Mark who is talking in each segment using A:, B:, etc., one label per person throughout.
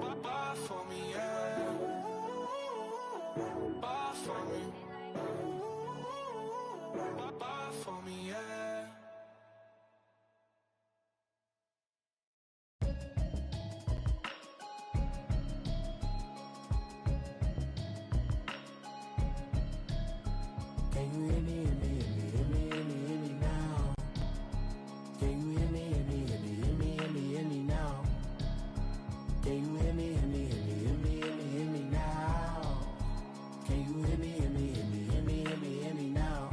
A: Bye for me, yeah. Bye for me. Bye for me, yeah. Can you hear me, hear me, hear me, hear me, hear me, hear me now? Can you hear me, hear me, hear me, hear me, hear me, hear me now? Can you hear me, hear me, hear me, hear me, hear me, hear me now? Can you hear me, hear me, hear me, hear me, hear me, hear me now?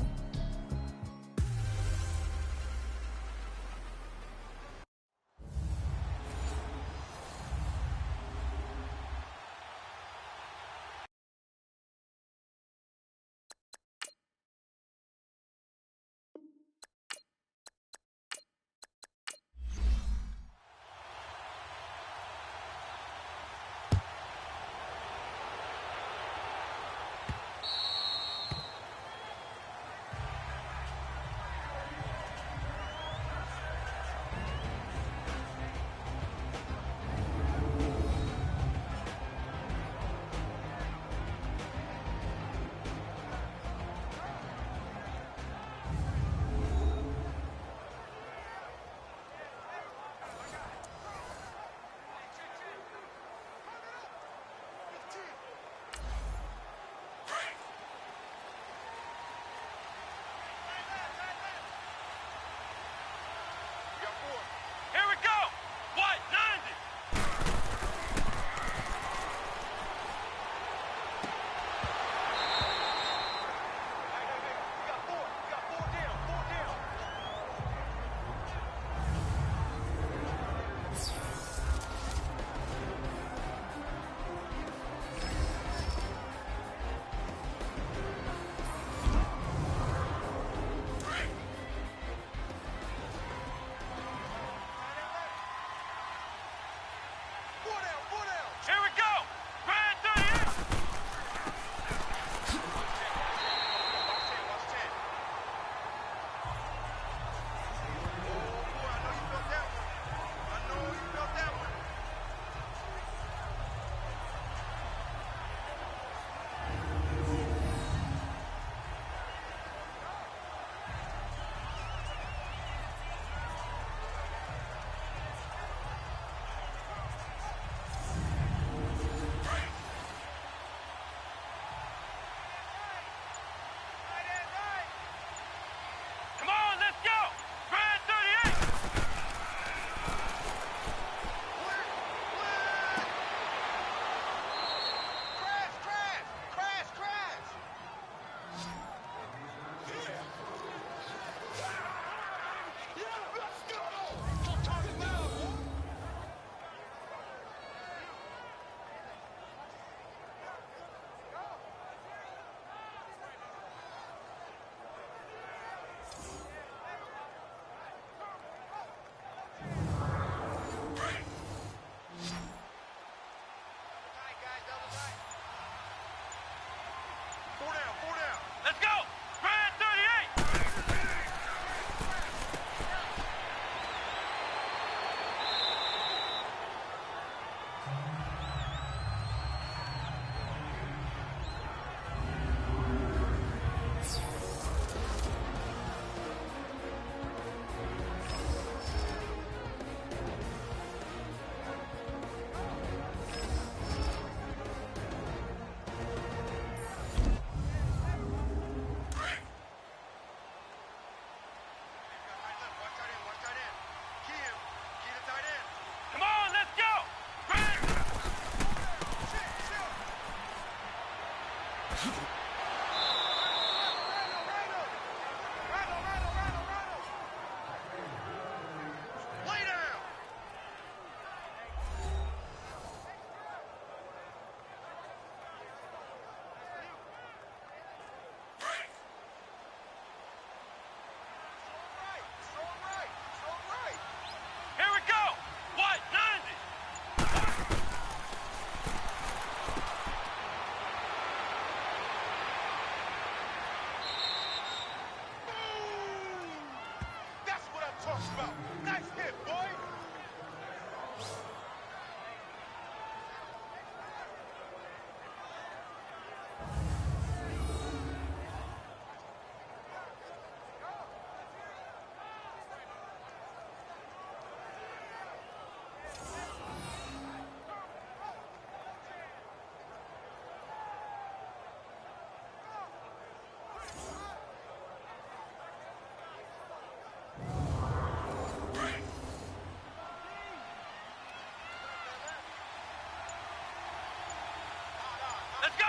B: Let's go!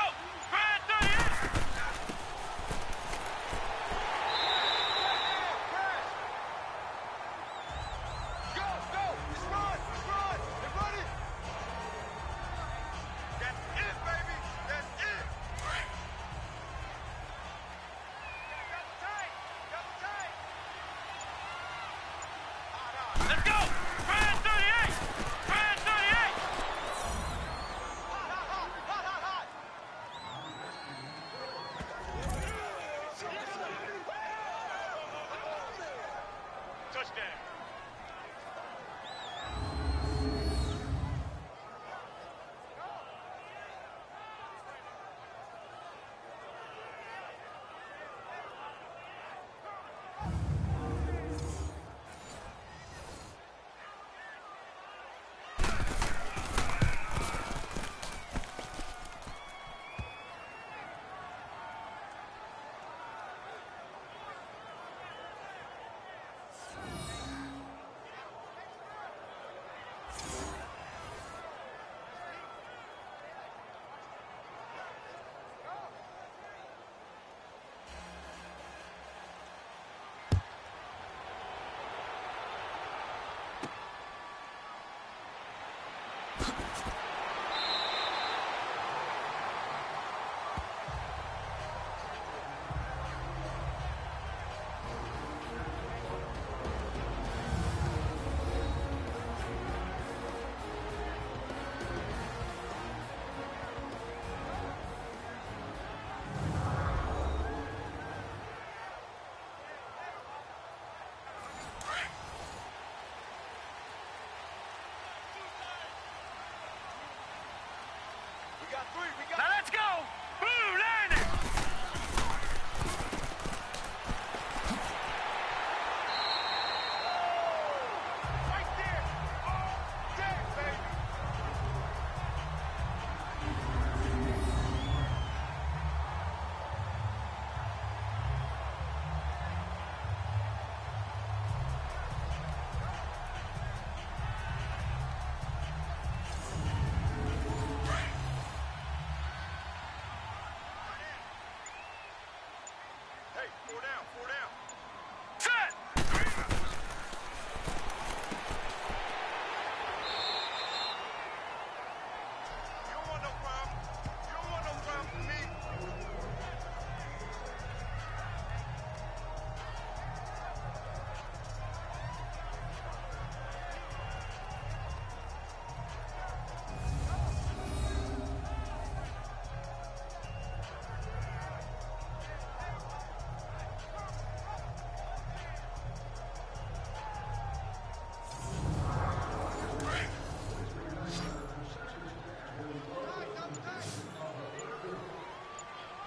B: Prime 38! Go! Go! Let's run! Let's run! Let's run it! That's it, baby! That's it! Double tight! Double tight! Let's go! Prime 38! Prime 38! Hot, hot, hot! Hot, hot, hot! Touchdown. Now let's go! Blue landing! Right there! Oh, damn, baby! Hey, four down, four down. Set! You don't want no problem. You don't want no problem with me.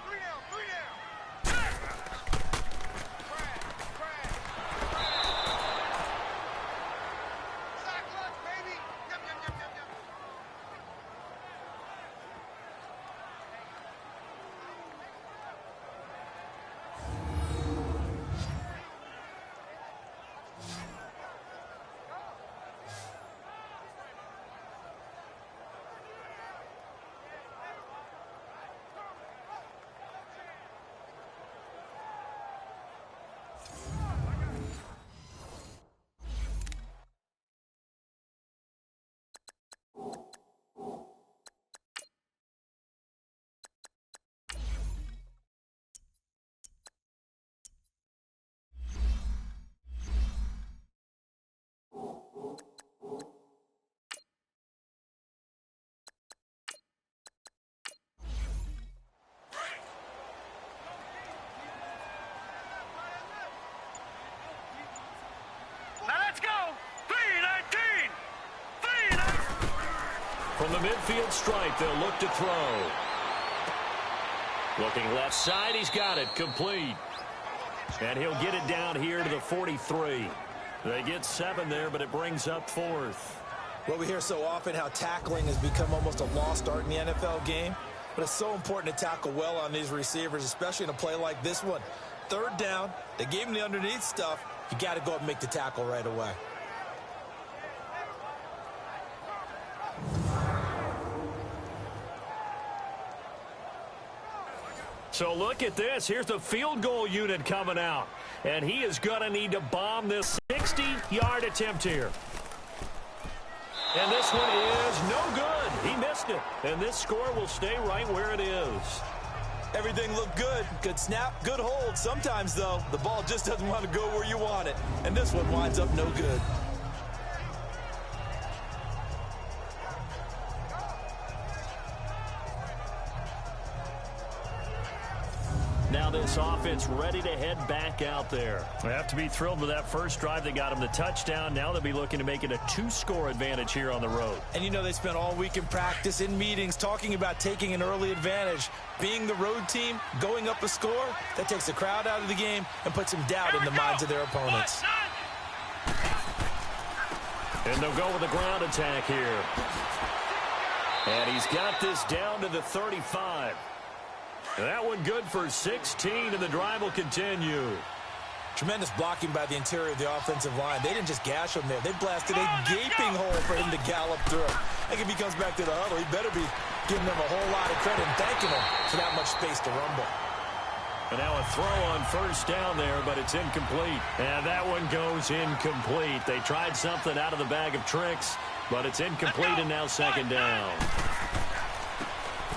B: Three down, three down. Crash, crash. Sack lunch, baby. Yum, yum, yum, yum, yum. Now let's go! 319! 319!
C: From the midfield stripe, they'll look to throw. Looking left side, he's got it, complete. And he'll get it down here to the 43. They get 7 there, but it brings up 4th.
D: Well, we hear so often how tackling has become almost a lost art in the NFL game. But it's so important to tackle well on these receivers, especially in a play like this one. 3rd down, they gave him the underneath stuff. You got to go up and make the tackle right away.
C: So look at this. Here's the field goal unit coming out. And he is going to need to bomb this 60-yard attempt here. And this one is no good. He missed it. And this score will stay right where it is.
D: Everything looked good. Good snap, good hold. Sometimes, though, the ball just doesn't want to go where you want it. And this one winds up no good.
C: Now this offense ready to head back out there. They have to be thrilled with that first drive that got them the touchdown. Now they'll be looking to make it a 2-score advantage here on the road.
D: And you know they spent all week in practice, in meetings, talking about taking an early advantage. Being the road team, going up a score, that takes the crowd out of the game and puts some doubt in the minds of their opponents.
C: And they'll go with a ground attack here. And he's got this down to the 35. That one good for 16, and the drive will continue.
D: Tremendous blocking by the interior of the offensive line. They didn't just gash him there. They blasted a gaping hole for him to gallop through. I think if he comes back to the huddle, he better be giving them a whole lot of credit and thanking them for that much space to rumble.
C: And now a throw on first down there, but it's incomplete. And that one goes incomplete. They tried something out of the bag of tricks, but it's incomplete, and now second down.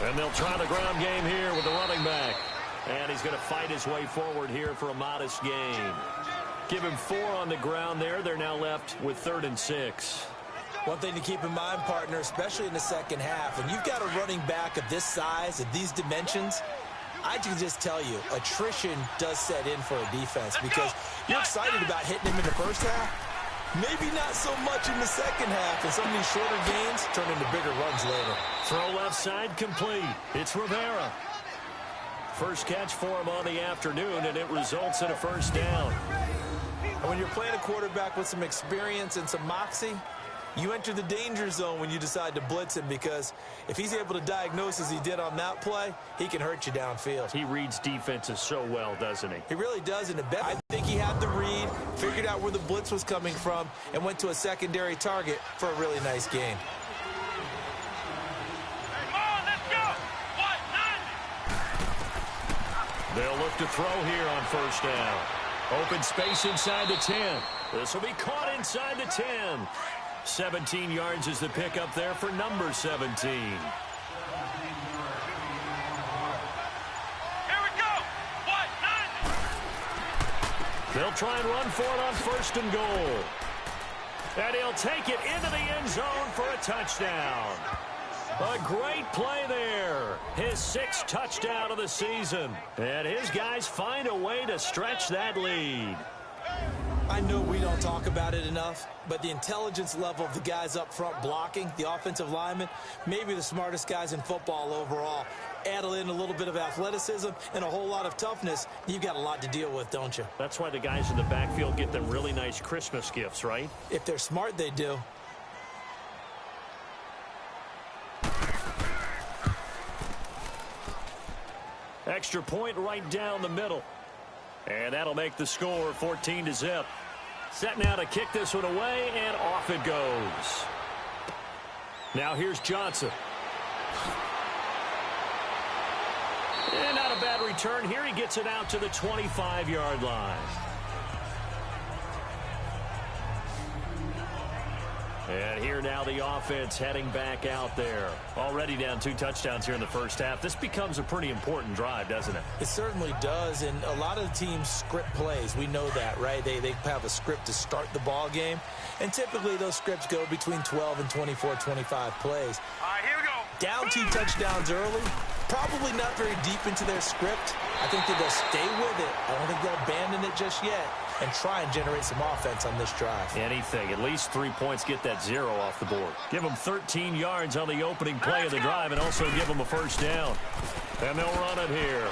C: And they'll try the ground game here with the running back. And he's going to fight his way forward here for a modest gain. Give him 4 on the ground there. They're now left with 3rd and 6.
D: One thing to keep in mind, partner, especially in the second half, and you've got a running back of this size, of these dimensions, I can just tell you, attrition does set in for a defense because you're excited about hitting him in the first half. Maybe not so much in the second half, and some of these shorter gains turn into bigger runs later.
C: Throw left side complete. It's Rivera. First catch for him on the afternoon, and it results in a first down.
D: And when you're playing a quarterback with some experience and some moxie, you enter the danger zone when you decide to blitz him because if he's able to diagnose as he did on that play, he can hurt you downfield.
C: He reads defenses so well, doesn't he?
D: He really does. And I think he had the read, figured out where the blitz was coming from, and went to a secondary target for a really nice gain.
B: Come on, let's go. What? 90.
C: They'll look to throw here on first down. Open space inside the 10. This will be caught inside the 10. 17 yards is the pickup there for number 17.
B: Here we go. What? 90.
C: They'll try and run for it on first and goal. And he'll take it into the end zone for a touchdown. A great play there. His 6th touchdown of the season. And his guys find a way to stretch that lead.
D: I know we don't talk about it enough, but the intelligence level of the guys up front blocking, the offensive linemen, maybe the smartest guys in football overall. Add in a little bit of athleticism and a whole lot of toughness, you've got a lot to deal with, don't you?
C: That's why the guys in the backfield get them really nice Christmas gifts, right?
D: If they're smart, they do.
C: Extra point right down the middle. And that'll make the score 14-0. Set now to kick this one away, and off it goes. Now here's Johnson. And not a bad return here. He gets it out to the 25-yard line. And here now the offense heading back out there. Already down 2 touchdowns here in the first half. This becomes a pretty important drive, doesn't it?
D: It certainly does, and a lot of the teams script plays. We know that, right? They have a script to start the ball game, and typically those scripts go between 12 and 24, 25 plays.
B: All right, here we go.
D: Down 2 touchdowns early, probably not very deep into their script. I think that they'll stay with it. I don't think they'll abandon it just yet and try and generate some offense on this drive.
C: Anything. At least 3 points, get that 0 off the board. Give them 13 yards on the opening play of the drive and also give them a first down. And they'll run it here.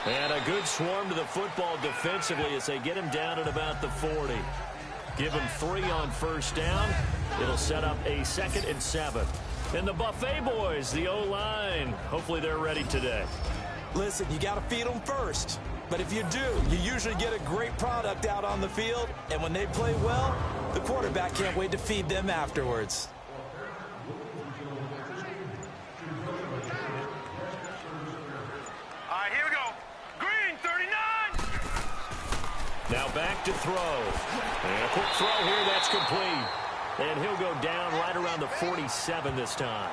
C: And a good swarm to the football defensively as they get him down at about the 40. Give him 3 on first down. It'll set up a 2nd and 7. And the Buffet boys, the O-line, hopefully they're ready today.
D: Listen, you got to feed them first. But if you do, you usually get a great product out on the field. And when they play well, the quarterback can't wait to feed them afterwards.
B: All right, here we go.
C: back to throw. And a quick throw here, that's complete. And he'll go down right around the 47 this time.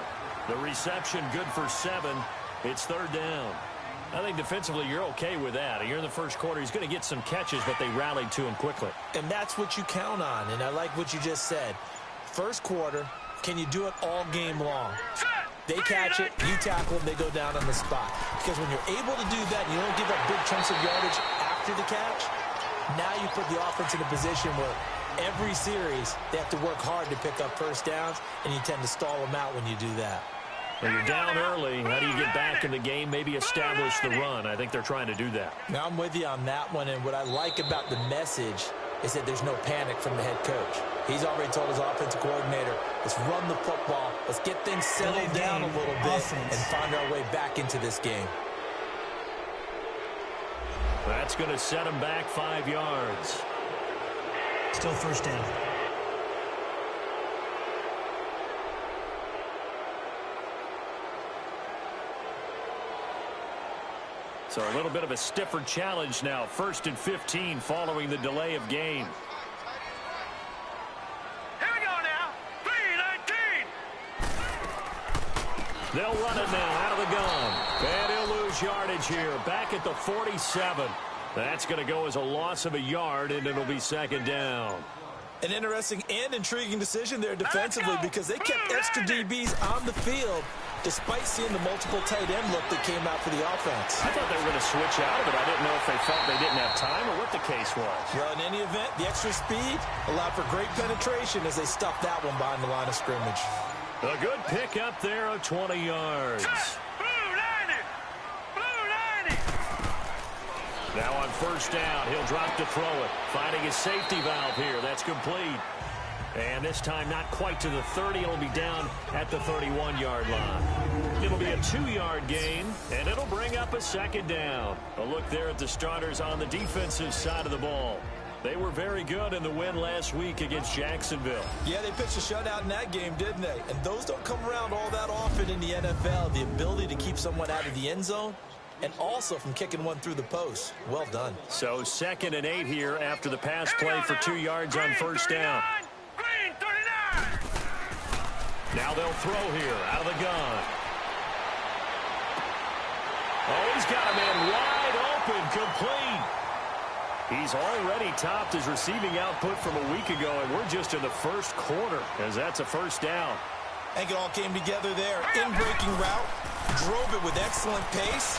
C: The reception good for 7. It's third down. I think defensively you're okay with that. Here in the first quarter, he's going to get some catches, but they rallied to him quickly.
D: And that's what you count on, and I like what you just said. First quarter, can you do it all game long? They catch it, you tackle them, they go down on the spot. Because when you're able to do that and you don't give up big chunks of yardage after the catch, now you put the offense in a position where every series they have to work hard to pick up first downs, and you tend to stall them out when you do that.
C: When you're down early, how do you get back in the game, maybe establish the run? I think they're trying to do that.
D: Now, I'm with you on that one, and what I like about the message is that there's no panic from the head coach. He's already told his offensive coordinator, let's run the football, let's get things settled down a little bit and find our way back into this game.
C: That's going to set him back 5 yards.
E: Still first down.
C: So a little bit of a stiffer challenge now. 1st and 15 following the delay of game.
B: Here we go now. 3-19.
C: They'll run it now out of the gun. And he'll lose yardage here. Back at the 47. That's going to go as a loss of a yard, and it'll be second down.
D: An interesting and intriguing decision there defensively because they kept extra DBs on the field despite seeing the multiple tight end look that came out for the offense.
C: I thought they were going to switch out of it. I didn't know if they felt they didn't have time or what the case was.
D: Well, in any event, the extra speed allowed for great penetration as they stuffed that one behind the line of scrimmage.
C: A good pick up there of 20 yards.
B: Blue 90. Blue 90.
C: Now on first down, he'll drop to throw it. Finding his safety valve here. That's complete. And this time not quite to the 30. It'll be down at the 31-yard line. It'll be a 2-yard gain, and it'll bring up a second down. A look there at the starters on the defensive side of the ball. They were very good in the win last week against Jacksonville.
D: Yeah, they pitched a shutout in that game, didn't they? And those don't come around all that often in the NFL. The ability to keep someone out of the end zone and also from kicking one through the post. Well done.
C: So 2nd and 8 here after the pass play for 2 yards on first down.
B: Green 39.
C: Now they'll throw here out of the gun. Oh, he's got a man wide open, complete. He's already topped his receiving output from a week ago, and we're just in the first quarter as that's a first down.
D: I think it all came together there. In-breaking route, drove it with excellent pace.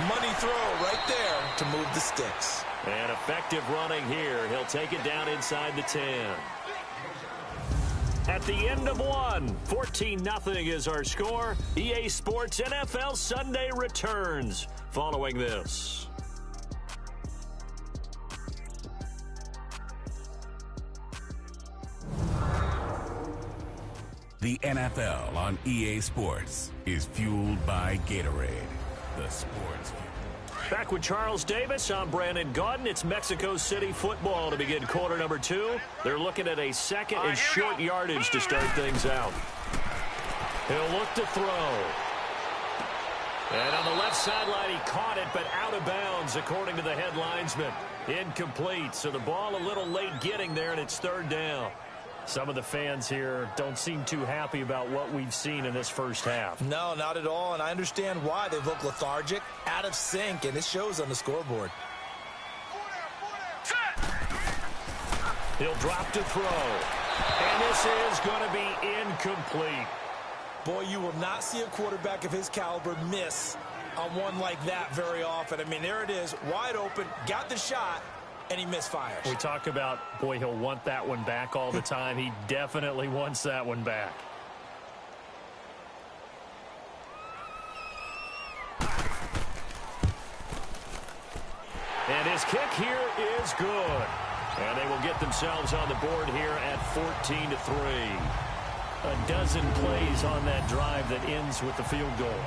D: Money throw right there to move the sticks.
C: And effective running here. He'll take it down inside the 10. At the end of one, 14-0 is our score. EA Sports NFL Sunday returns following this.
F: The NFL on EA Sports is fueled by Gatorade, the sports.
C: Back with Charles Davis, I'm Brandon Gaudin. It's Mexico City football to begin quarter number 2. They're looking at a second and short yardage to start things out. He'll look to throw. And on the left sideline, he caught it, but out of bounds, according to the head linesman. Incomplete, so the ball a little late getting there, and it's third down. Some of the fans here don't seem too happy about what we've seen in this first half.
D: No, not at all, and I understand why. They look lethargic, out of sync, and it shows on the scoreboard.
C: He'll drop to throw. And this is going to be incomplete.
D: Boy, you will not see a quarterback of his caliber miss on one like that very often. I mean, there it is, wide open, got the shot, and he misfires.
C: We talk about, boy, he'll want that one back all the time. He definitely wants that one back. And his kick here is good. And they will get themselves on the board here at 14-3. A dozen plays on that drive that ends with the field goal.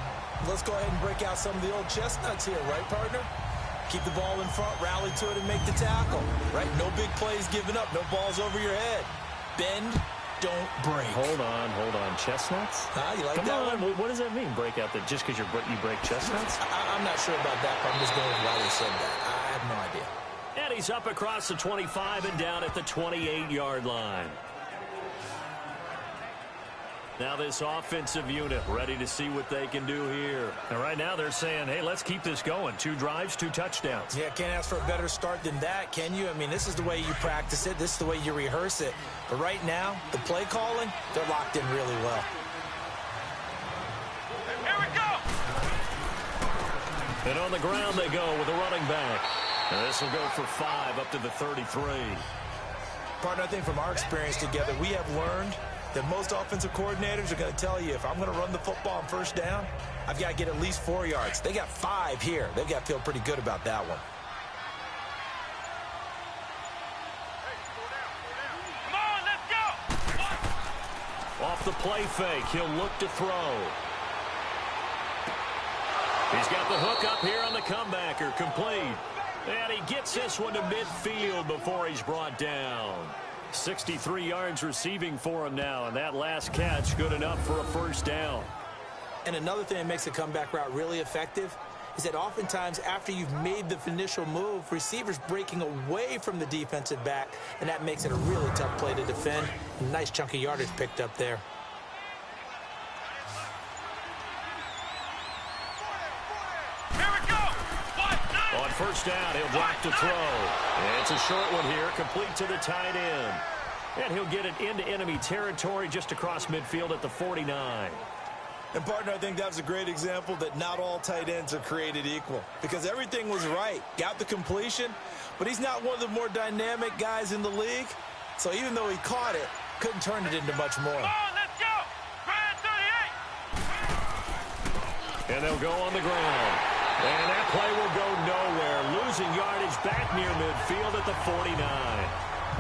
D: Let's go ahead and break out some of the old chestnuts here, right, partner? Keep the ball in front, rally to it, and make the tackle, right? No big plays given up, no balls over your head. Bend, don't break.
C: Hold on. Chestnuts?
D: You like
C: Come
D: that
C: on.
D: one?
C: What does that mean, break out? That just because you break chestnuts?
D: I'm not sure about that, but I'm just going with why they said that. I have no idea.
C: And he's up across the 25 and down at the 28-yard line. Now this offensive unit ready to see what they can do here.
G: And right now they're saying, hey, let's keep this going. 2 drives, 2 touchdowns.
D: Yeah, can't ask for a better start than that, can you? I mean, this is the way you practice it. This is the way you rehearse it. But right now, the play calling, they're locked in really well.
B: Here we go.
C: And on the ground they go with a running back. And this will go for 5 up to the 33.
D: Partner, I think from our experience together, we have learned that most offensive coordinators are going to tell you, if I'm going to run the football on first down, I've got to get at least 4 yards. They got 5 here. They've got to feel pretty good about that one.
B: Come on, let's go.
C: Off the play fake, he'll look to throw. He's got the hook up here on the comebacker, complete. And he gets this one to midfield before he's brought down. 63 yards receiving for him now, and that last catch good enough for a first down.
D: And another thing that makes a comeback route really effective is that oftentimes after you've made the initial move, receivers breaking away from the defensive back, and that makes it a really tough play to defend. Nice chunk of yardage picked up there.
C: On first down, he'll drop to throw. And it's a short one here, complete to the tight end. And he'll get it into enemy territory just across midfield at the 49.
D: And, partner, I think that was a great example that not all tight ends are created equal. Because everything was right. Got the completion, but he's not one of the more dynamic guys in the league. So even though he caught it, couldn't turn it into much more.
B: Come on, let's go. Ryan 38.
C: And they'll go on the ground. And that play will go nowhere. Losing yardage back near midfield at the 49.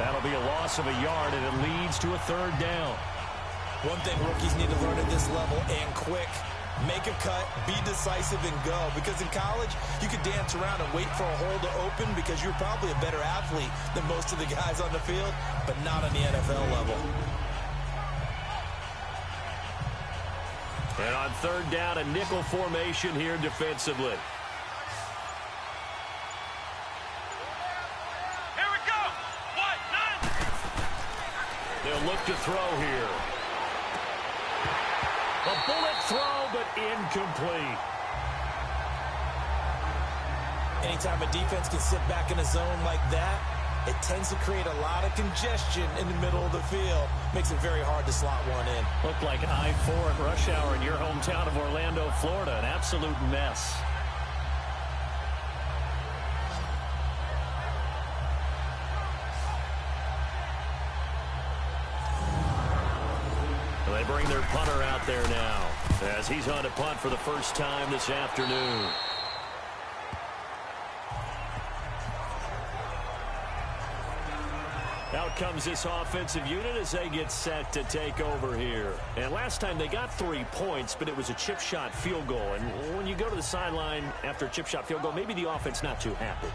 C: That'll be a loss of a yard, and it leads to a third down.
D: One thing rookies need to learn at this level, and quick, make a cut, be decisive, and go. Because in college, you could dance around and wait for a hole to open because you're probably a better athlete than most of the guys on the field, but not on the NFL level.
C: And on third down, a nickel formation here defensively.
B: Here we go. What? None.
C: They'll look to throw here. A bullet throw, but incomplete.
D: Anytime a defense can sit back in a zone like that, it tends to create a lot of congestion in the middle of the field. Makes it very hard to slot one in.
C: Looked like I-4 at rush hour in your hometown of Orlando, Florida. An absolute mess. They bring their punter out there now as he's on to punt for the first time this afternoon. Out comes this offensive unit as they get set to take over here. And last time they got 3 points, but it was a chip shot field goal. And when you go to the sideline after a chip shot field goal, maybe the offense not too happy.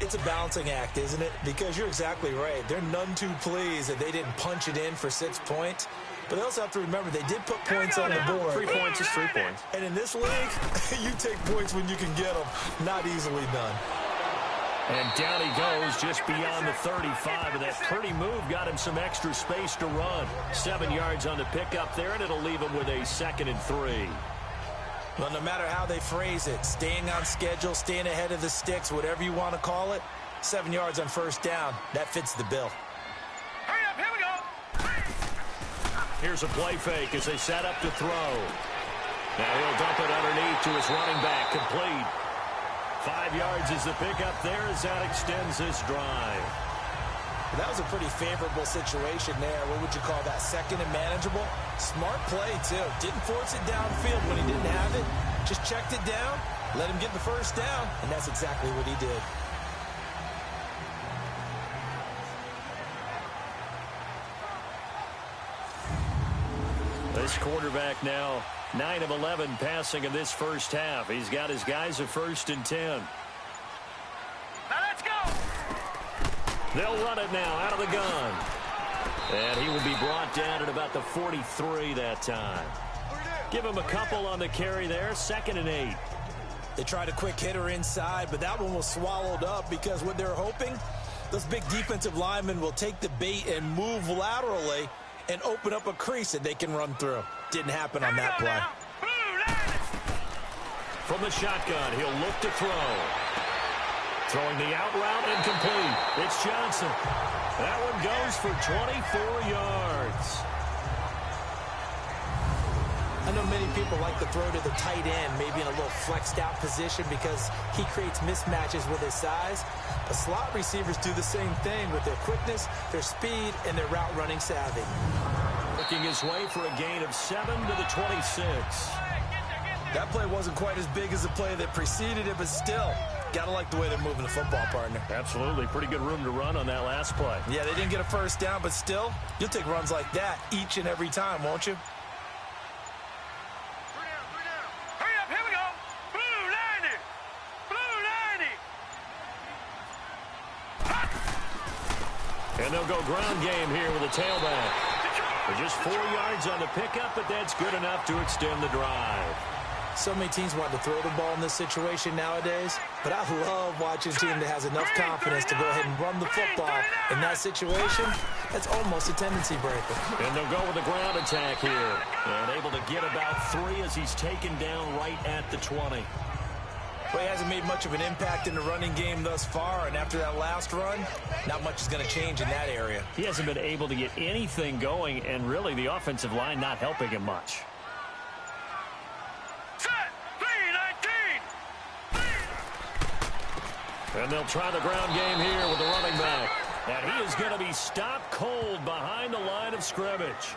D: It's a balancing act, isn't it? Because you're exactly right. They're none too pleased that they didn't punch it in for 6 points. But they also have to remember they did put points on the board.
C: 3 points is 3 points.
D: And in this league, you take points when you can get them. Not easily done.
C: And down he goes just beyond the 35. And that pretty move got him some extra space to run. 7 yards on the pickup there, and it'll leave him with a 2nd and 3.
D: Well, no matter how they phrase it, staying on schedule, staying ahead of the sticks, whatever you want to call it, 7 yards on first down, that fits the bill.
B: Hurry up, here we go.
C: Here's a play fake as they set up to throw. Now he'll dump it underneath to his running back, complete. 5 yards is the pickup there as that extends this drive.
D: That was a pretty favorable situation there. What would you call that? 2nd and manageable? Smart play, too. Didn't force it downfield when he didn't have it. Just checked it down, let him get the first down, and that's exactly what he did.
C: This quarterback now 9 of 11 passing in this first half. He's got his guys at 1st and 10.
B: Now let's go.
C: They'll run it now out of the gun. And he will be brought down at about the 43 that time. Give him a couple on the carry there. 2nd and 8.
D: They tried a quick hitter inside, but that one was swallowed up because what they're hoping, those big defensive linemen will take the bait and move laterally and open up a crease that they can run through. Didn't happen on that play.
C: From the shotgun, he'll look to throw. Throwing the out route incomplete. It's Johnson. That one goes for 24 yards.
D: I know many people like to throw to the tight end, maybe in a little flexed out position because he creates mismatches with his size. But slot receivers do the same thing with their quickness, their speed, and their route running savvy.
C: Working his way for a gain of 7 to the 26.
D: That play wasn't quite as big as the play that preceded it, but still, gotta like the way they're moving the football, partner.
C: Absolutely. Pretty good room to run on that last play.
D: Yeah, they didn't get a first down, but still, you'll take runs like that each and every time, won't you?
B: Hurry up, here we go. Blue 90. Blue 90.
C: And they'll go ground game here with a tailback. Just 4 yards on the pickup, but that's good enough to extend the drive.
D: So many teams want to throw the ball in this situation nowadays, but I love watching a team that has enough confidence to go ahead and run the football. In that situation, that's almost a tendency breaker.
C: And they'll go with the ground attack here. And able to get about 3 as he's taken down right at the 20.
D: Well, he hasn't made much of an impact in the running game thus far, and after that last run, not much is going to change in that area.
C: He hasn't been able to get anything going, and really the offensive line not helping him much.
B: Set. 3-19.
C: And they'll try the ground game here with the running back. And he is going to be stopped cold behind the line of scrimmage.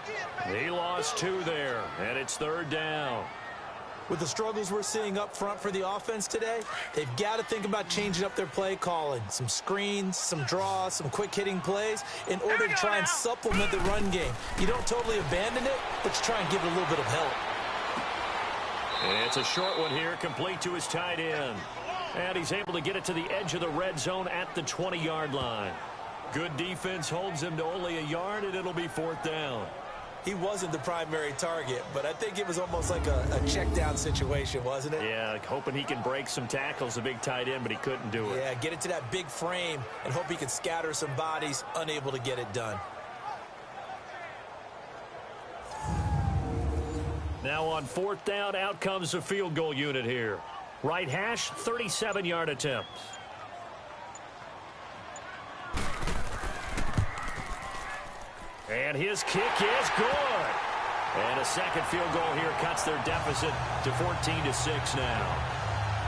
C: He lost 2 there, and it's 3rd down.
D: With the struggles we're seeing up front for the offense today, they've got to think about changing up their play calling. Some screens, some draws, some quick-hitting plays in order to try and supplement the run game. You don't totally abandon it, but you try and give it a little bit of help.
C: It's a short one here, complete to his tight end. And he's able to get it to the edge of the red zone at the 20-yard line. Good defense holds him to only a yard, and it'll be 4th down.
D: He wasn't the primary target, but I think it was almost like a check-down situation, wasn't it?
C: Yeah, hoping he can break some tackles, a big tight end, but he couldn't do it.
D: Yeah, get it to that big frame and hope he can scatter some bodies, unable to get it done.
C: Now on 4th down, out comes the field goal unit here. Right hash, 37-yard attempt. And his kick is good. And a second field goal here cuts their deficit to 14-6 now.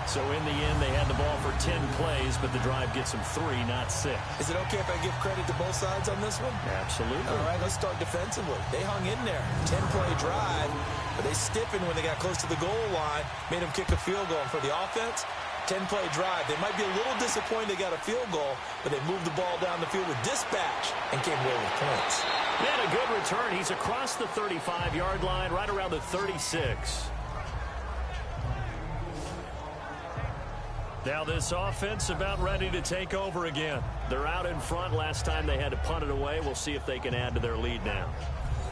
C: So in the end, they had the ball for 10 plays, but the drive gets them 3, not 6.
D: Is it okay if I give credit to both sides on this one?
C: Absolutely.
D: All right, let's start defensively. They hung in there. 10-play drive, but they stiffened when they got close to the goal line, made them kick a field goal. And for the offense, 10-play drive. They might be a little disappointed they got a field goal, but they moved the ball down the field with dispatch and came away with points.
C: And a good return. He's across the 35-yard line, right around the 36. Now this offense about ready to take over again. They're out in front. Last time they had to punt it away. We'll see if they can add to their lead now.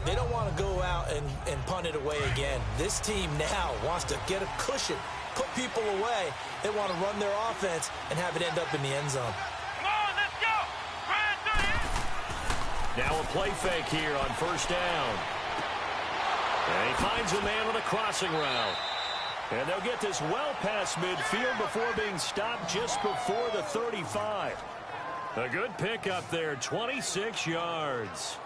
D: They don't want to go out and punt it away again. This team now wants to get a cushion, put people away. They want to run their offense and have it end up in the end zone.
B: Come on, let's go.
C: Now a play fake here on 1st down. And he finds a man on a crossing route. And they'll get this well past midfield before being stopped just before the 35. A good pickup there, 26 yards.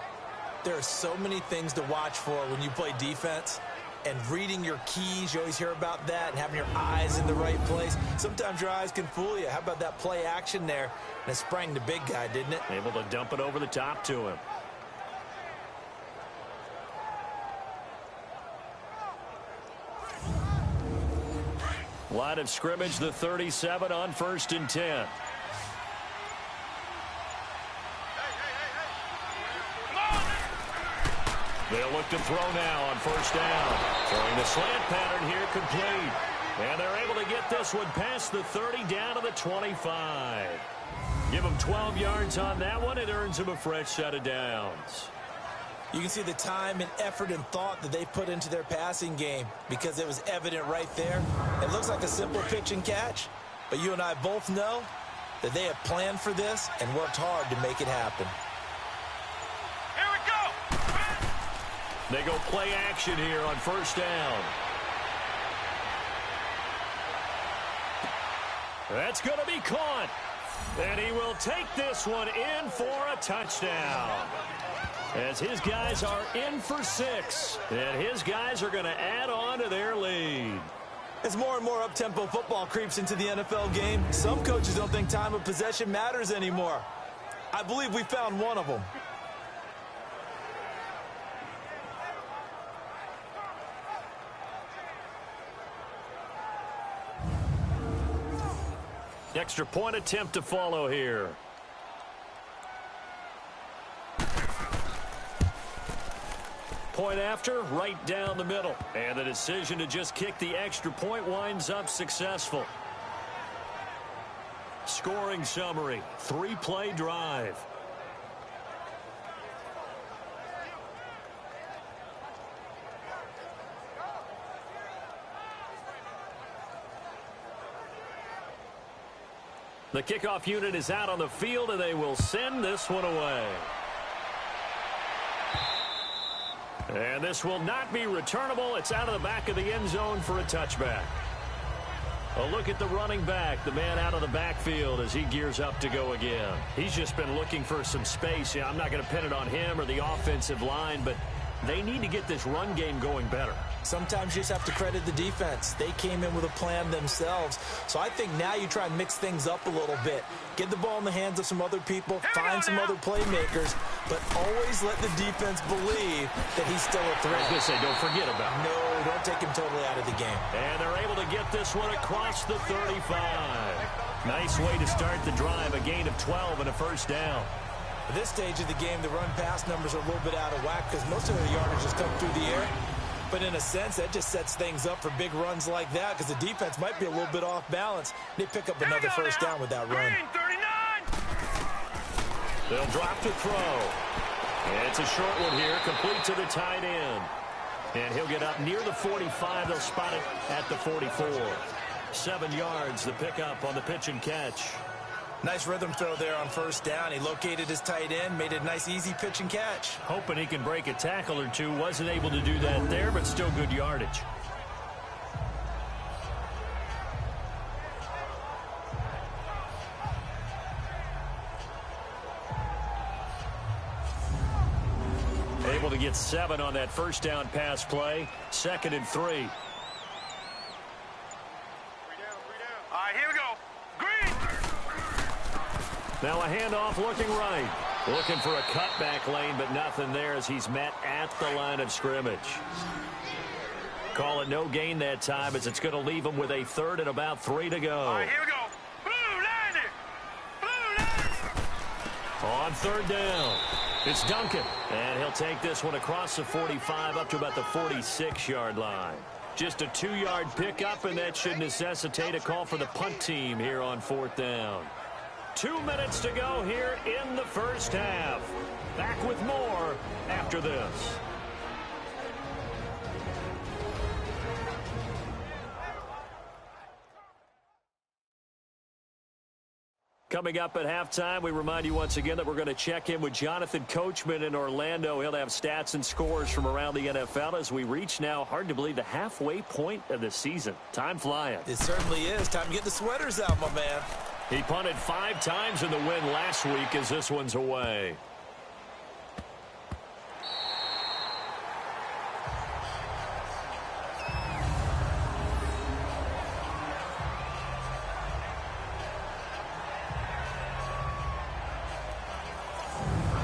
D: There are so many things to watch for when you play defense. And reading your keys, you always hear about that, and having your eyes in the right place. Sometimes your eyes can fool you. How about that play action there? And it sprang the big guy, didn't it?
C: Able to dump it over the top to him. Line of scrimmage, the 37 on 1st and 10. They'll look to throw now on 1st down. Throwing the slant pattern here complete. And they're able to get this one past the 30 down to the 25. Give them 12 yards on that one. It earns them a fresh set of downs.
D: You can see the time and effort and thought that they put into their passing game because it was evident right there. It looks like a simple pitch and catch, but you and I both know that they have planned for this and worked hard to make it happen.
B: Here we go.
C: They go play action here on first down. That's going to be caught. And he will take this one in for a touchdown. As his guys are in for 6. And his guys are going to add on to their lead.
D: As more and more up-tempo football creeps into the NFL game, some coaches don't think time of possession matters anymore. I believe we found one of them.
C: Extra point attempt to follow here. Point after, right down the middle. And the decision to just kick the extra point winds up successful. Scoring summary, 3-play drive. The kickoff unit is out on the field, and they will send this one away. And this will not be returnable. It's out of the back of the end zone for a touchback. A look at the running back, the man out of the backfield as he gears up to go again. He's just been looking for some space. Yeah, I'm not going to pin it on him or the offensive line, but they need to get this run game going better.
D: Sometimes you just have to credit the defense. They came in with a plan themselves. So I think now you try and mix things up a little bit. Get the ball in the hands of some other people, find some other playmakers, but always let the defense believe that he's still a threat.
C: I was going to say, don't forget about him.
D: No, don't take him totally out of the game.
C: And they're able to get this one across the 35. Nice way to start the drive, a gain of 12 and a first down.
D: At this stage of the game, the run-pass numbers are a little bit out of whack because most of their yardage has come through the air. But in a sense, that just sets things up for big runs like that because the defense might be a little bit off balance. They pick up another first down with that run.
C: They'll drop to throw. It's a short one here, complete to the tight end. And he'll get up near the 45. They'll spot it at the 44. 7 yards, the pickup on the pitch and catch.
D: Nice rhythm throw there on first down. He located his tight end, made it a nice, easy pitch and catch.
C: Hoping he can break a tackle or two. Wasn't able to do that there, but still good yardage. Able to get 7 on that first down pass play. 2nd and 3.
B: 3 down. All right, here we go. Green.
C: Now a handoff looking right. Looking for a cutback lane, but nothing there as he's met at the line of scrimmage. Call it no gain that time as it's going to leave him with a 3rd and about 3 to go.
B: All right, here we go. Blue line. Blue line.
C: On 3rd down, it's Duncan. And he'll take this one across the 45 up to about the 46-yard line. Just a 2-yard pickup, and that should necessitate a call for the punt team here on 4th down. 2 minutes to go here in the first half. Back with more after this. Coming up at halftime, we remind you once again that we're going to check in with Jonathan Coachman in Orlando. He'll have stats and scores from around the NFL as we reach now, hard to believe, the halfway point of the season. Time flying.
D: It certainly is. Time to get the sweaters out, my man.
C: He punted 5 times in the win last week as this one's away.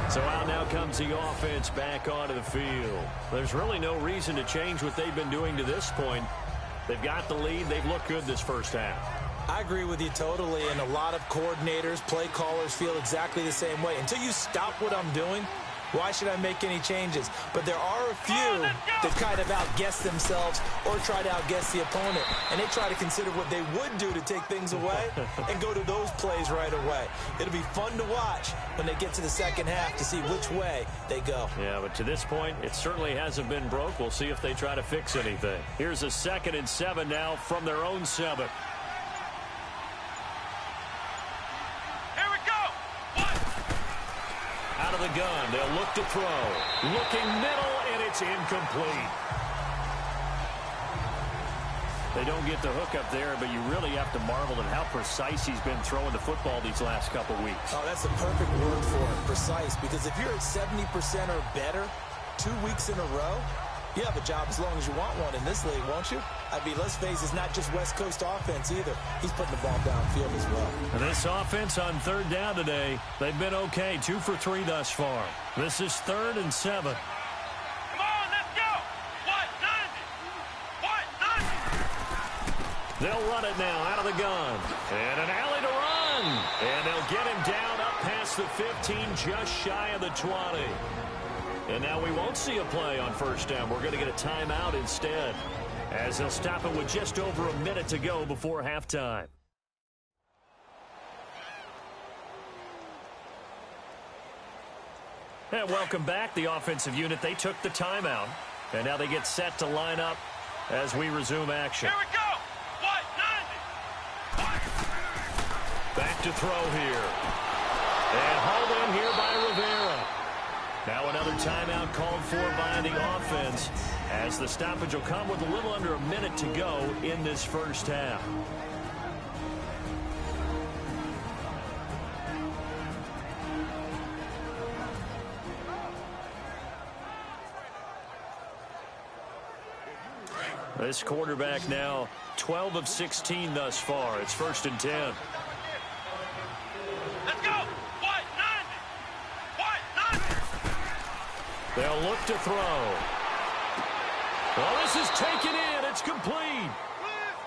C: So out now comes the offense back onto the field. There's really no reason to change what they've been doing to this point. They've got the lead. They've looked good this first half.
D: I agree with you totally, and a lot of coordinators, play callers feel exactly the same way. Until you stop what I'm doing, Why should I make any changes? But there are a few that kind of outguess themselves or try to outguess the opponent. And they try to consider what they would do to take things away and go to those plays right away. It'll be fun to watch when they get to the second half to see which way they go.
C: Yeah, but to this point, it certainly hasn't been broke. We'll see if they try to fix anything. Here's a 2nd and 7 now from their own 7. Out of the gun, they'll look to throw. Looking middle, and it's incomplete. They don't get the hook up there, but you really have to marvel at how precise he's been throwing the football these last couple weeks.
D: Oh, that's a perfect word for it, precise, because if you're at 70% or better 2 weeks in a row, you have a job as long as you want one in this league, won't you? I mean, let's face it, it's not just West Coast offense either. He's putting the ball downfield as well.
C: And this offense on 3rd down today, they've been okay, 2 for 3 thus far. This is 3rd and 7.
B: Come on, let's go. What, 90?
C: They'll run it now out of the gun. And an alley to run. And they'll get him down up past the 15, just shy of the 20. And now we won't see a play on 1st down. We're going to get a timeout instead, as they'll stop it with just over a minute to go before halftime. And welcome back. The offensive unit, they took the timeout. And now they get set to line up as we resume action.
B: Here we go. What, 90?
C: Back to throw here. And hauled in here by Rivera. Now another timeout called for by the offense, as the stoppage will come with a little under a minute to go in this 1st half. This quarterback now 12 of 16 thus far. It's 1st and 10.
B: Let's go. What, 90? What, 90?
C: They'll look to throw. Well, this is taken in. It's complete.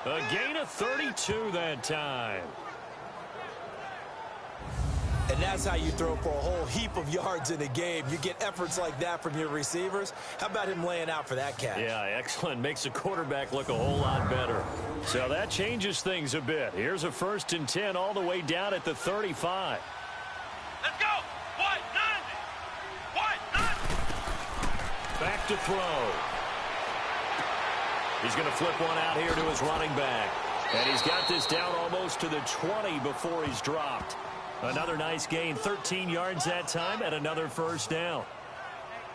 C: A gain of 32 that time.
D: And that's how you throw for a whole heap of yards in a game. You get efforts like that from your receivers. How about him laying out for that catch?
C: Yeah, excellent. Makes the quarterback look a whole lot better. So that changes things a bit. Here's a 1st and 10 all the way down at the 35.
B: Let's go. What, 90? What, 90?
C: Back to throw. He's going to flip one out here to his running back. And he's got this down almost to the 20 before he's dropped. Another nice gain, 13 yards that time, and another 1st down.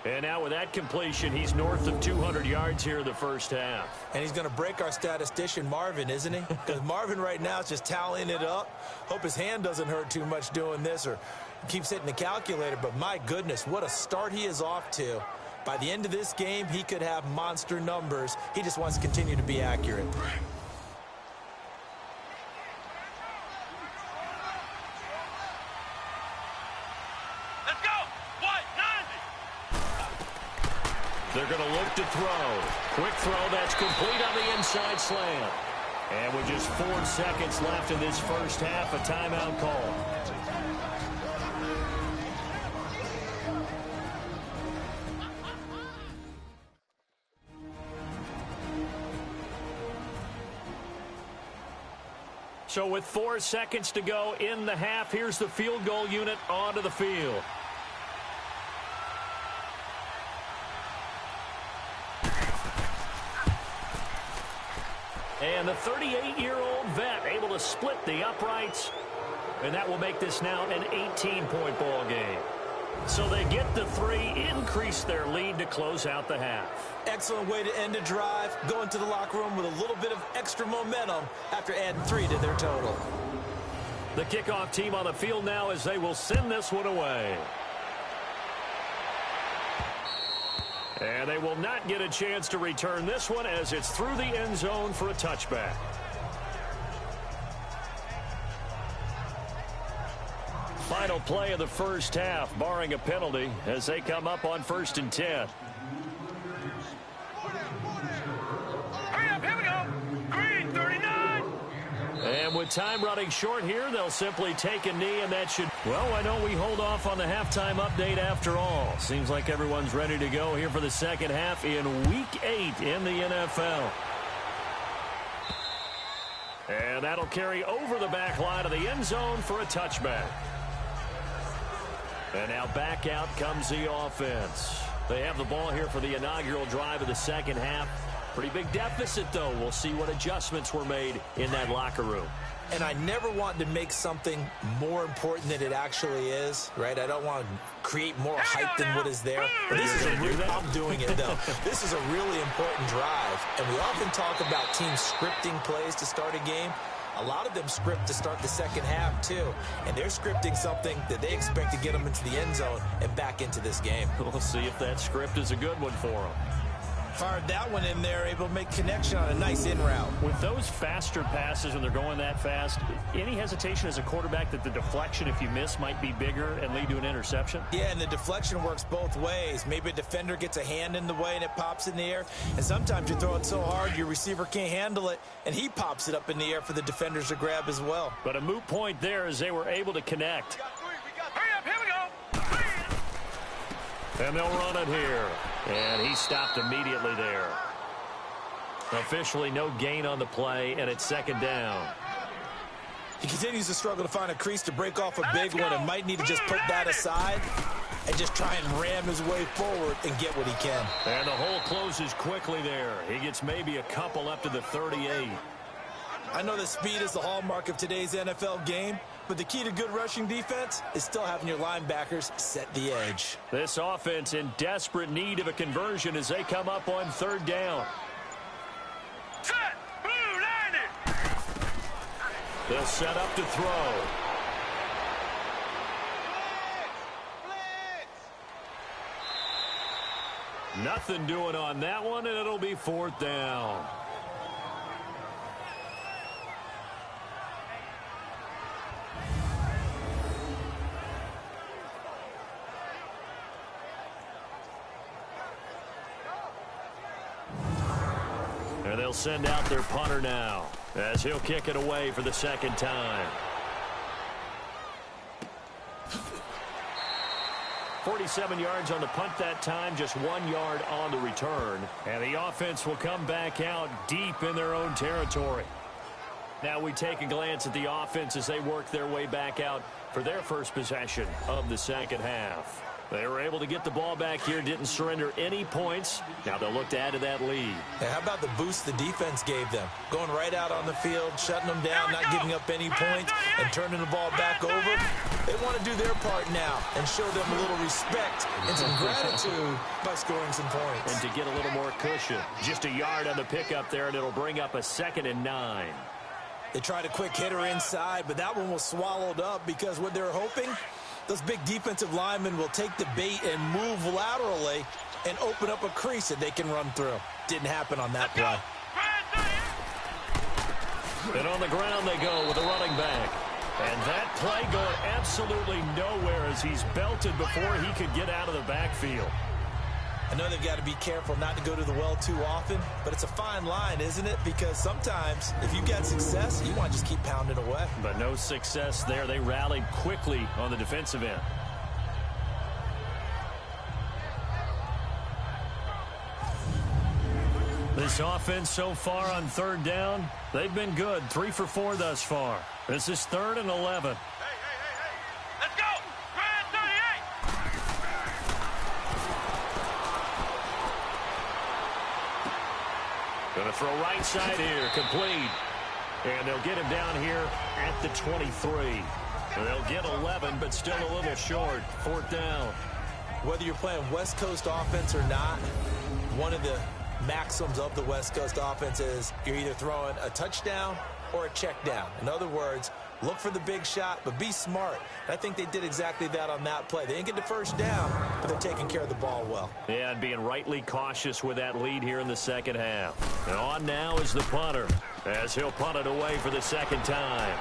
C: And now with that completion, he's north of 200 yards here in the 1st half.
D: And he's going to break our statistician, Marvin, isn't he? Because Marvin right now is just tallying it up. Hope his hand doesn't hurt too much doing this or keeps hitting the calculator. But my goodness, what a start he is off to. By the end of this game, he could have monster numbers. He just wants to continue to be accurate.
B: Let's go. What, 90?
C: They're going to look to throw. Quick throw, that's complete on the inside slant. And with just 4 seconds left in this 1st half, a timeout call. So with 4 seconds to go in the half, here's the field goal unit onto the field. And the 38-year-old vet able to split the uprights. And that will make this now an 18-point ball game. So they get the 3, increase their lead to close out the half.
D: Excellent way to end a drive, going to the locker room with a little bit of extra momentum after adding 3 to their total.
C: The kickoff team on the field now as they will send this one away. And they will not get a chance to return this one as it's through the end zone for a touchback. Final play of the 1st half, barring a penalty, as they come up on 1st and 10.
B: Hurry up, here we go. Green, 39.
C: And And with time running short here, they'll simply take a knee, and that should... Well, why don't we hold off on the halftime update after all? Seems like everyone's ready to go here for the second half in Week 8 in the NFL. And that'll carry over the back line of the end zone for a touchback. And now back out comes the offense. They have the ball here for the inaugural drive of the second half. Pretty big deficit, though. We'll see what adjustments were made in that locker room.
D: And I never want to make something more important than it actually is, right? I don't want to create more hype than what is there. But this is I'm doing it, though. This is a really important drive. And we often talk about teams scripting plays to start a game. A lot of them script to start the second half, too. And they're scripting something that they expect to get them into the end zone and back into this game.
C: We'll see if that script is a good one for them.
D: Fired that one in there, able to make connection on a nice in route.
G: With those faster passes when they're going that fast, any hesitation as a quarterback that the deflection, if you miss, might be bigger and lead to an interception?
D: Yeah, and the deflection works both ways. Maybe a defender gets a hand in the way and it pops in the air. And sometimes you throw it so hard your receiver can't handle it, and he pops it up in the air for the defenders to grab as well.
C: But a moot point there as they were able to connect.
B: Hurry up, here we go.
C: And they'll run it here. And he stopped immediately there. Officially no gain on the play, and it's second down.
D: He continues to struggle to find a crease to break off a big one and might need to just put that aside and just try and ram his way forward and get what he can.
C: And the hole closes quickly there. He gets maybe a couple up to the 38.
D: I know that speed is the hallmark of today's NFL game, but the key to good rushing defense is still having your linebackers set the edge.
C: This offense in desperate need of a conversion as they come up on third down.
B: Set. Blue, line it.
C: They'll set up to throw. Nothing doing on that one, and it'll be fourth down. And they'll send out their punter now as he'll kick it away for the second time. 47 yards on the punt that time, just 1 yard on the return. And the offense will come back out deep in their own territory. Now we take a glance at the offense as they work their way back out for their first possession of the second half. They were able to get the ball back here, didn't surrender any points. Now they'll look to add to that lead.
D: And how about the boost the defense gave them? Going right out on the field, shutting them down, not giving up any points, and turning the ball back over. They want to do their part now and show them a little respect and some gratitude by scoring some points.
C: And to get a little more cushion. Just a yard on the pickup there, and it'll bring up a 2nd and 9.
D: They tried a quick hitter inside, but that one was swallowed up because what they were hoping, those big defensive linemen will take the bait and move laterally and open up a crease that they can run through. Didn't happen on that play.
C: And on the ground they go with a running back. And that play going absolutely nowhere as he's belted before he could get out of the backfield.
D: I know they've got to be careful not to go to the well too often, but it's a fine line, isn't it? Because sometimes if you got success, you want to just keep pounding away.
C: But no success there. They rallied quickly on the defensive end. This offense so far on third down, they've been good. 3 for 4 thus far. This is 3rd and 11.
B: Let's go. Grand 38.
C: Going to throw right side here, complete. And they'll get him down here at the 23. They'll get 11, but still a little short. 4th down.
D: Whether you're playing West Coast offense or not, one of the maxims of the West Coast offense is you're either throwing a touchdown or a check down. In other words, look for the big shot, but be smart. And I think they did exactly that on that play. They didn't get the first down, but they're taking care of the ball well.
C: Yeah, and being rightly cautious with that lead here in the second half. And on now is the punter as he'll punt it away for the second time.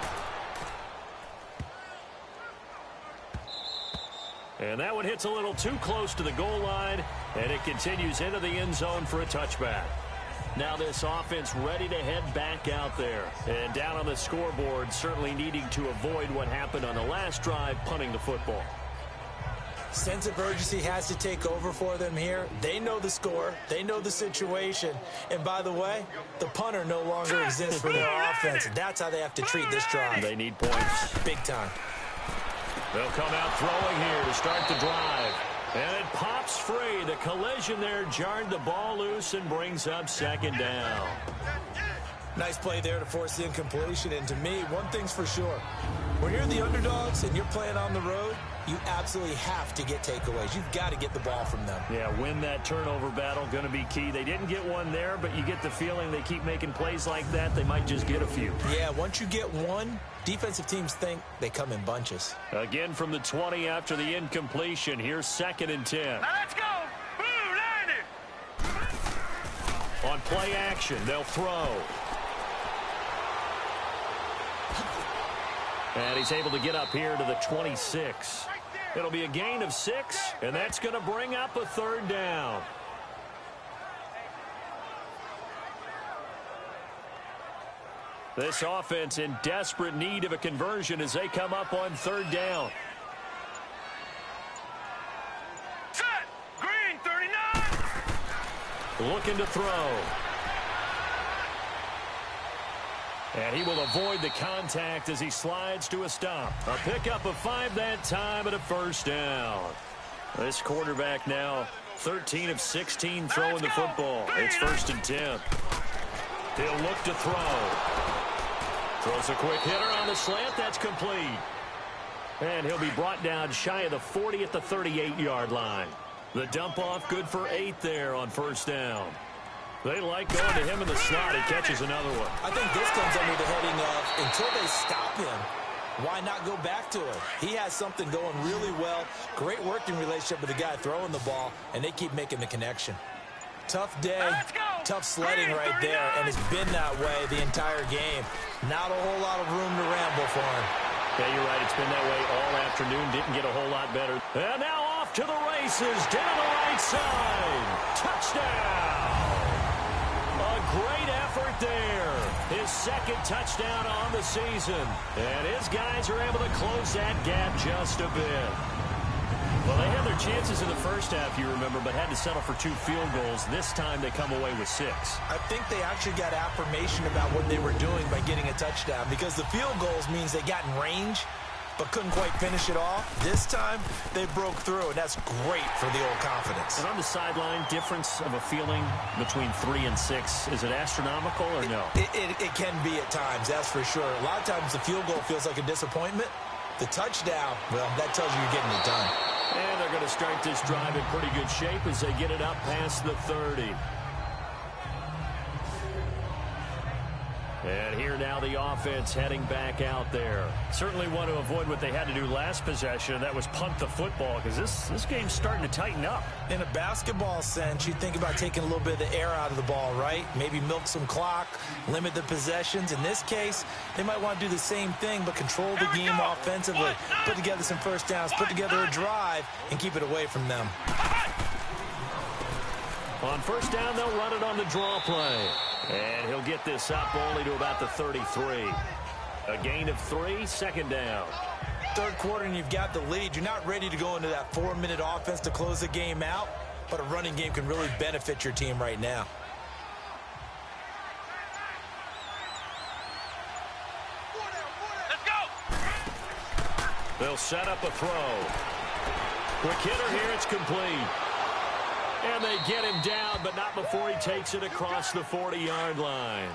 C: And that one hits a little too close to the goal line, and it continues into the end zone for a touchback. Now this offense ready to head back out there. And down on the scoreboard, certainly needing to avoid what happened on the last drive, punting the football.
D: Sense of urgency has to take over for them here. They know the score. They know the situation. And by the way, the punter no longer exists for their offense. That's how they have to treat this drive.
C: They need points.
D: Big time.
C: They'll come out throwing here to start the drive. And it pops free. The collision there jarred the ball loose and brings up second down.
D: Nice play there to force the incompletion. And to me, one thing's for sure. When you're the underdogs and you're playing on the road, you absolutely have to get takeaways. You've got to get the ball from them.
C: Yeah, win that turnover battle, going to be key. They didn't get one there, but you get the feeling they keep making plays like that, they might just get a few.
D: Yeah, once you get one, defensive teams think they come in bunches.
C: Again from the 20 after the incompletion. Here's 2nd and 10.
B: Now let's go. Boo, line it.
C: On play action, they'll throw. And he's able to get up here to the 26. It'll be a gain of 6, and that's going to bring up a 3rd down. This offense in desperate need of a conversion as they come up on 3rd down.
B: Set. Green, 39.
C: Looking to throw. And he will avoid the contact as he slides to a stop. A pickup of 5 that time and a 1st down. This quarterback now 13 of 16 throwing the football. It's 1st and 10. He'll look to throw. Throws a quick hitter on the slant. That's complete. And he'll be brought down shy of the 40 at the 38-yard line. The dump off good for 8 there on 1st down. They like going to him in the slot. He catches another one.
D: I think this comes under the heading of until they stop him, why not go back to him? He has something going really well. Great working relationship with the guy throwing the ball, and they keep making the connection. Tough day, tough sledding right there, and it's been that way the entire game. Not a whole lot of room to ramble for him.
C: Yeah, you're right. It's been that way all afternoon. Didn't get a whole lot better. And now off to the races down the right side. Touchdown. A great effort there. His 2nd touchdown on the season. And his guys are able to close that gap just a bit. Well, they had their chances in the first half, you remember, but had to settle for 2 field goals. This time they come away with 6.
D: I think they actually got affirmation about what they were doing by getting a touchdown, because the field goals means they got in range but couldn't quite finish it off. This time, they broke through, and that's great for the old confidence.
C: And on the sideline, difference of a feeling between 3 and 6, is it astronomical or no?
D: It can be at times, that's for sure. A lot of times the field goal feels like a disappointment. The touchdown, well, that tells you you're getting it done.
C: And they're going to start this drive in pretty good shape as they get it up past the 30. And here now the offense heading back out there. Certainly want to avoid what they had to do last possession, and that was punt the football, because this game's starting to tighten up.
D: In a basketball sense, you think about taking a little bit of the air out of the ball, right? Maybe milk some clock, limit the possessions. In this case, they might want to do the same thing, but control the game offensively. Put together some 1st downs, put together a drive, and keep it away from them.
C: On 1st down, they'll run it on the draw play. And he'll get this up only to about the 33. A gain of 3, 2nd down.
D: 3rd quarter and you've got the lead. You're not ready to go into that 4-minute offense to close the game out, but a running game can really benefit your team right now.
B: Let's go.
C: They'll set up a throw. Quick hitter here, it's complete. And they get him down, but not before he takes it across the 40-yard line.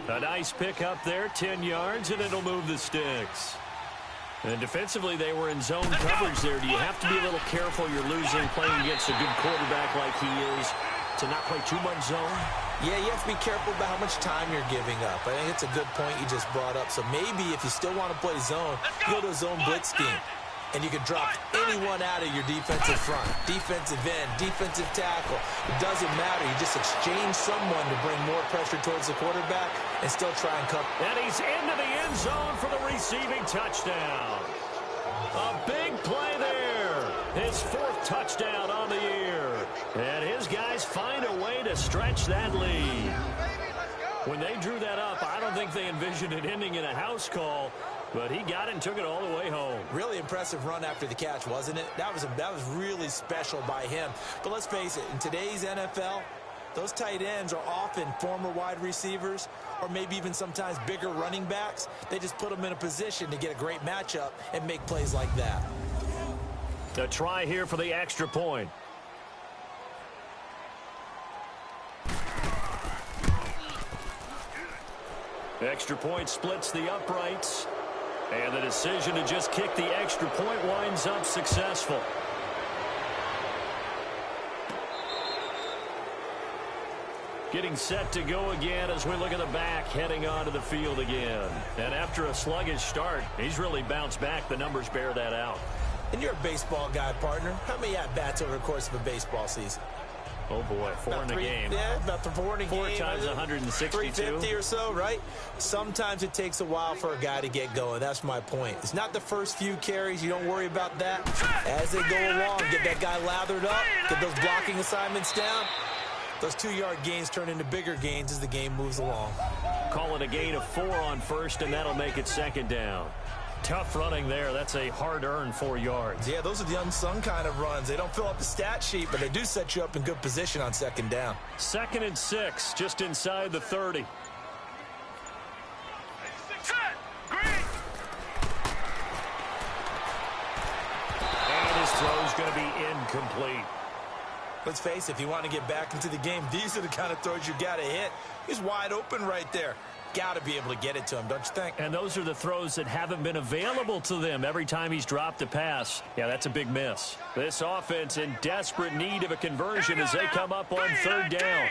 C: A nice pick up there, 10 yards, and it'll move the sticks. And defensively, they were in zone coverage there. Do you have to be a little careful? You're losing, playing against a good quarterback like he is, to not play too much zone?
D: Yeah, you have to be careful about how much time you're giving up. I think it's a good point you just brought up. So maybe if you still want to play zone, go to a zone blitz scheme. And you can drop anyone out of your defensive front, defensive end, defensive tackle. It doesn't matter. You just exchange someone to bring more pressure towards the quarterback and still try and cover.
C: And he's into the end zone for the receiving touchdown. A big play there. His 4th touchdown on the year. And his guys find a way to stretch that lead. When they drew that up, I don't think they envisioned it ending in a house call, but he got it and took it all the way home.
D: Really impressive run after the catch, wasn't it? That was really special by him. But let's face it, in today's NFL, those tight ends are often former wide receivers or maybe even sometimes bigger running backs. They just put them in a position to get a great matchup and make plays like that.
C: A try here for the extra point. Extra point splits the uprights. And the decision to just kick the extra point winds up successful. Getting set to go again as we look at the back heading onto the field again. And after a sluggish start, he's really bounced back. The numbers bear that out.
D: And you're a baseball guy, partner. How many at-bats over the course of a baseball season?
C: Oh, boy, four in a game.
D: Yeah, about four in a game.
C: 4 times 162.
D: 350 or so, right? Sometimes it takes a while for a guy to get going. That's my point. It's not the first few carries. You don't worry about that. As they go along, get that guy lathered up, get those blocking assignments down. Those 2-yard gains turn into bigger gains as the game moves along.
C: Call it a gain of 4 on first, and that'll make it second down. Tough running there. That's a hard-earned 4 yards.
D: Yeah, those are the unsung kind of runs. They don't fill up the stat sheet, but they do set you up in good position on second down.
C: 2nd and 6, just inside the 30. And his throw's going to be incomplete.
D: Let's face it, if you want to get back into the game, these are the kind of throws you got to hit. He's wide open right there. Got to be able to get it to him, don't you think?
C: And those are the throws that haven't been available to them every time he's dropped a pass. Yeah, that's a big miss. This offense in desperate need of a conversion as they come up on 3rd down.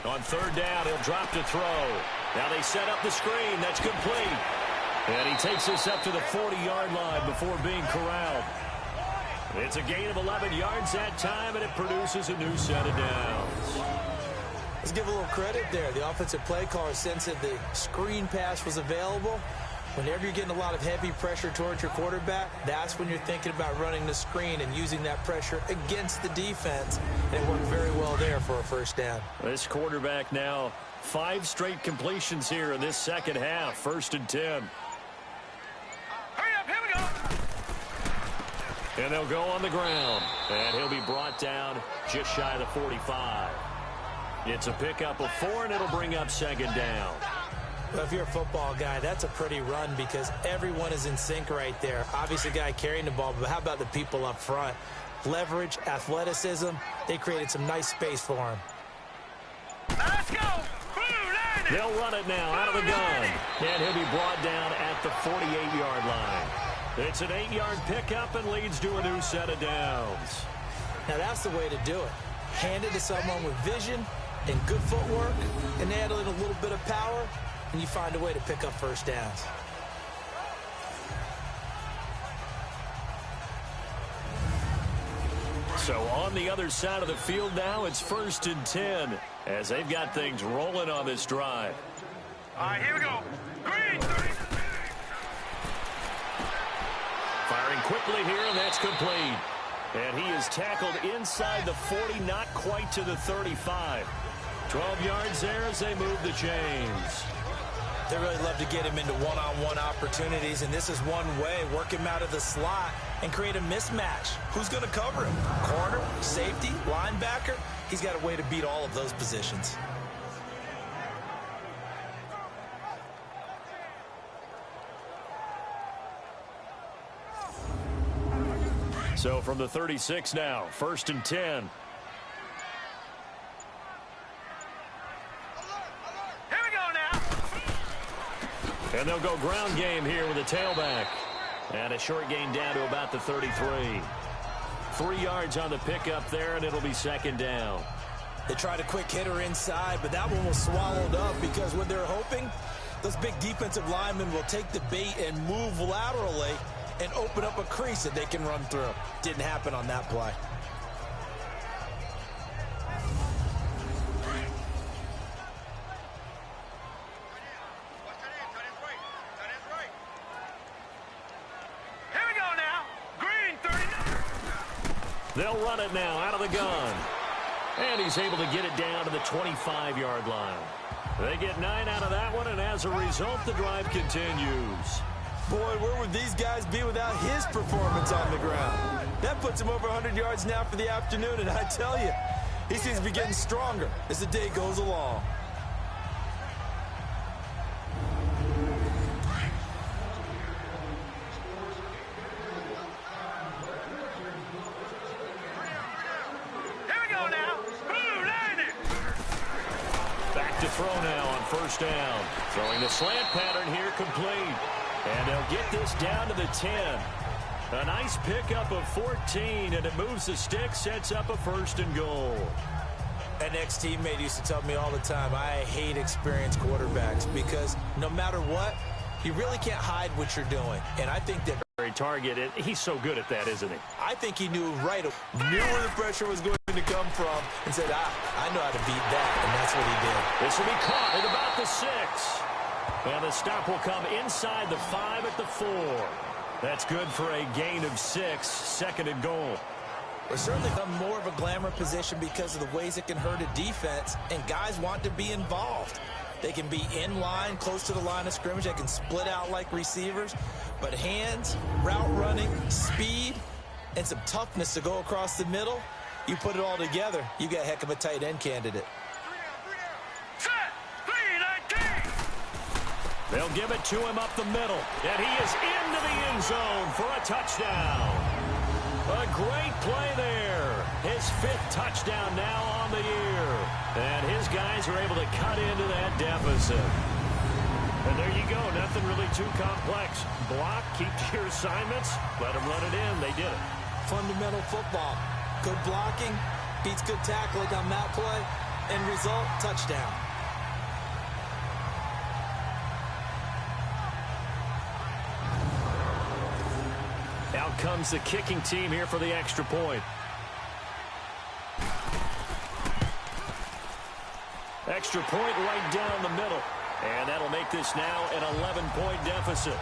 C: On 3rd down, he'll drop to throw. Now they set up the screen. That's complete. And he takes this up to the 40-yard line before being corralled. It's a gain of 11 yards that time, and it produces a new set of downs.
D: Let's give a little credit there. The offensive play caller sensed that the screen pass was available. Whenever you're getting a lot of heavy pressure towards your quarterback, that's when you're thinking about running the screen and using that pressure against the defense. And it worked very well there for a first down.
C: This quarterback now 5 straight completions here in this second half. 1st and 10.
B: Hurry up, here we go.
C: And they'll go on the ground. And he'll be brought down just shy of the 45. It's a pickup of 4, and it'll bring up 2nd down.
D: Well, if you're a football guy, that's a pretty run because everyone is in sync right there. Obviously, the guy carrying the ball, but how about the people up front? Leverage, athleticism, they created some nice space for him.
B: Let's go.
C: They'll run it now out of the gun. And he'll be brought down at the 48-yard line. It's an 8-yard pickup and leads to a new set of downs.
D: Now, that's the way to do it. Hand it to someone with vision and good footwork, and add in a little bit of power, and you find a way to pick up first downs.
C: So on the other side of the field now, it's 1st and 10 as they've got things rolling on this drive.
B: All right, here we go. Green 30.
C: Firing quickly here, and that's complete. And he is tackled inside the 40, not quite to the 35. 12 yards there as they move the chains.
D: They really love to get him into one-on-one opportunities, and this is one way. Work him out of the slot and create a mismatch. Who's going to cover him? Corner, safety, linebacker? He's got a way to beat all of those positions.
C: So from the 36 now, 1st and 10. And they'll go ground game here with a tailback. And a short gain down to about the 33. 3 yards on the pickup there, and it'll be 2nd down.
D: They tried a quick hitter inside, but that one was swallowed up because what they're hoping, those big defensive linemen will take the bait and move laterally and open up a crease that they can run through. Didn't happen on that play.
C: They'll run it now out of the gun. And he's able to get it down to the 25-yard line. They get 9 out of that one, and as a result, the drive continues.
D: Boy, where would these guys be without his performance on the ground? That puts him over 100 yards now for the afternoon, and I tell you, he seems to be getting stronger as the day goes along.
C: Throw now on first down. Throwing the slant pattern here complete. And they'll get this down to the 10. A nice pickup of 14, and it moves the stick, sets up a 1st and goal.
D: An ex-teammate used to tell me all the time, I hate experienced quarterbacks because no matter what, you really can't hide what you're doing. And I think that
C: target, he's so good at that, isn't he?
D: I think he knew where the pressure was going to come from and said, I know how to beat that, and that's what he did.
C: This will be caught at about the 6. And the stop will come inside the 5 at the 4. That's good for a gain of 6, 2nd and goal.
D: It's certainly become more of a glamour position because of the ways it can hurt a defense, and guys want to be involved. They can be in line, close to the line of scrimmage. They can split out like receivers. But hands, route running, speed, and some toughness to go across the middle, you put it all together, you got a heck of a tight end candidate.
C: They'll give it to him up the middle, and he is into the end zone for a touchdown. A great play there. His 5th touchdown now on the year. And his guys are able to cut into that deficit. And there you go. Nothing really too complex. Block, keep to your assignments, let them run it in. They did it.
D: Fundamental football. Good blocking, beats good tackling on that play, and result, touchdown.
C: Out comes the kicking team here for the extra point. Extra point right down the middle. And that'll make this now an 11-point deficit.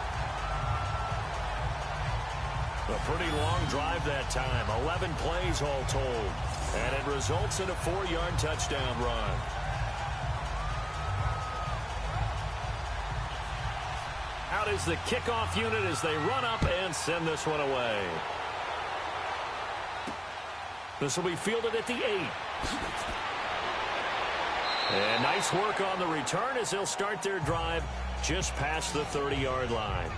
C: A pretty long drive that time. 11 plays all told. And it results in a 4-yard touchdown run. Out is the kickoff unit as they run up and send this one away. This will be fielded at the 8. And nice work on the return as they'll start their drive just past the 30-yard line.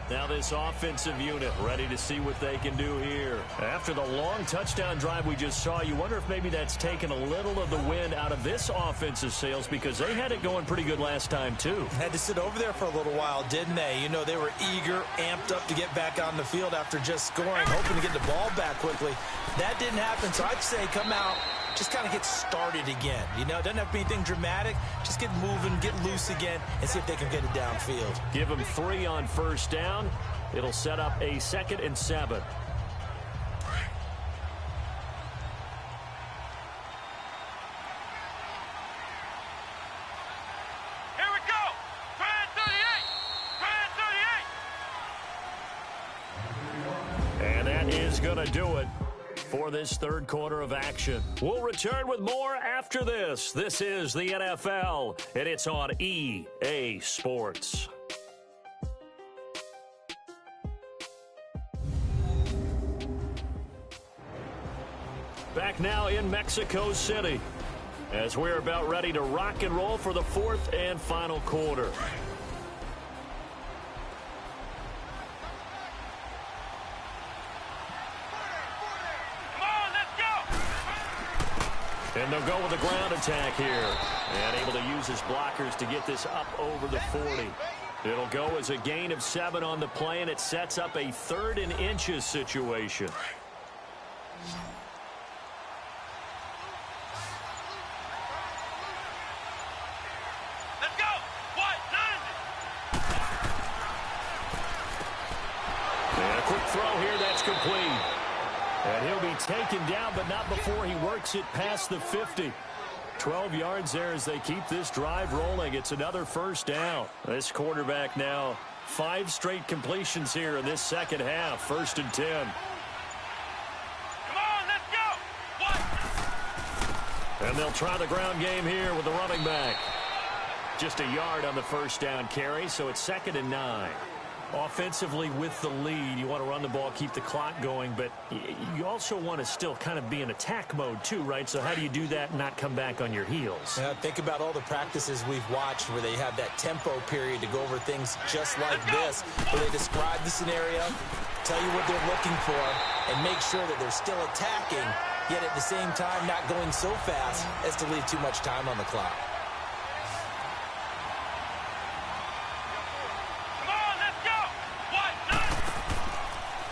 C: Now this offensive unit ready to see what they can do here. After the long touchdown drive we just saw, you wonder if maybe that's taken a little of the wind out of this offensive sails because they had it going pretty good last time too.
D: Had to sit over there for a little while, didn't they? You know, they were eager, amped up to get back on the field after just scoring, hoping to get the ball back quickly. That didn't happen, so I'd say come out, just kind of get started again. You know, it doesn't have to be anything dramatic. Just get moving, get loose again, and see if they can get it downfield.
C: Give them 3 on first down. It'll set up a 2nd and 7.
B: Here we go. Try 38.
C: And that is going to do it for this 3rd quarter of action. We'll return with more after this. This is the NFL, and it's on EA Sports. Back now in Mexico City as we're about ready to rock and roll for the 4th and final quarter. And they'll go with a ground attack here. And able to use his blockers to get this up over the 40. It'll go as a gain of 7 on the play, and it sets up a 3rd and inches situation.
B: Let's go. What?
C: And a quick throw here, that's complete. And he'll be taken down, but not before he works it past the 50. 12 yards there as they keep this drive rolling. It's another first down. This quarterback now 5 straight completions here in this second half. 1st and 10.
B: Come on, let's go.
C: And they'll try the ground game here with the running back. Just a yard on the first down carry, so it's 2nd and 9. Offensively with the lead, you want to run the ball, keep the clock going, but you also want to still kind of be in attack mode too, right? So how do you do that and not come back on your heels?
D: Yeah, think about all the practices we've watched where they have that tempo period to go over things just like this, where they describe the scenario, tell you what they're looking for, and make sure that they're still attacking, yet at the same time not going so fast as to leave too much time on the clock.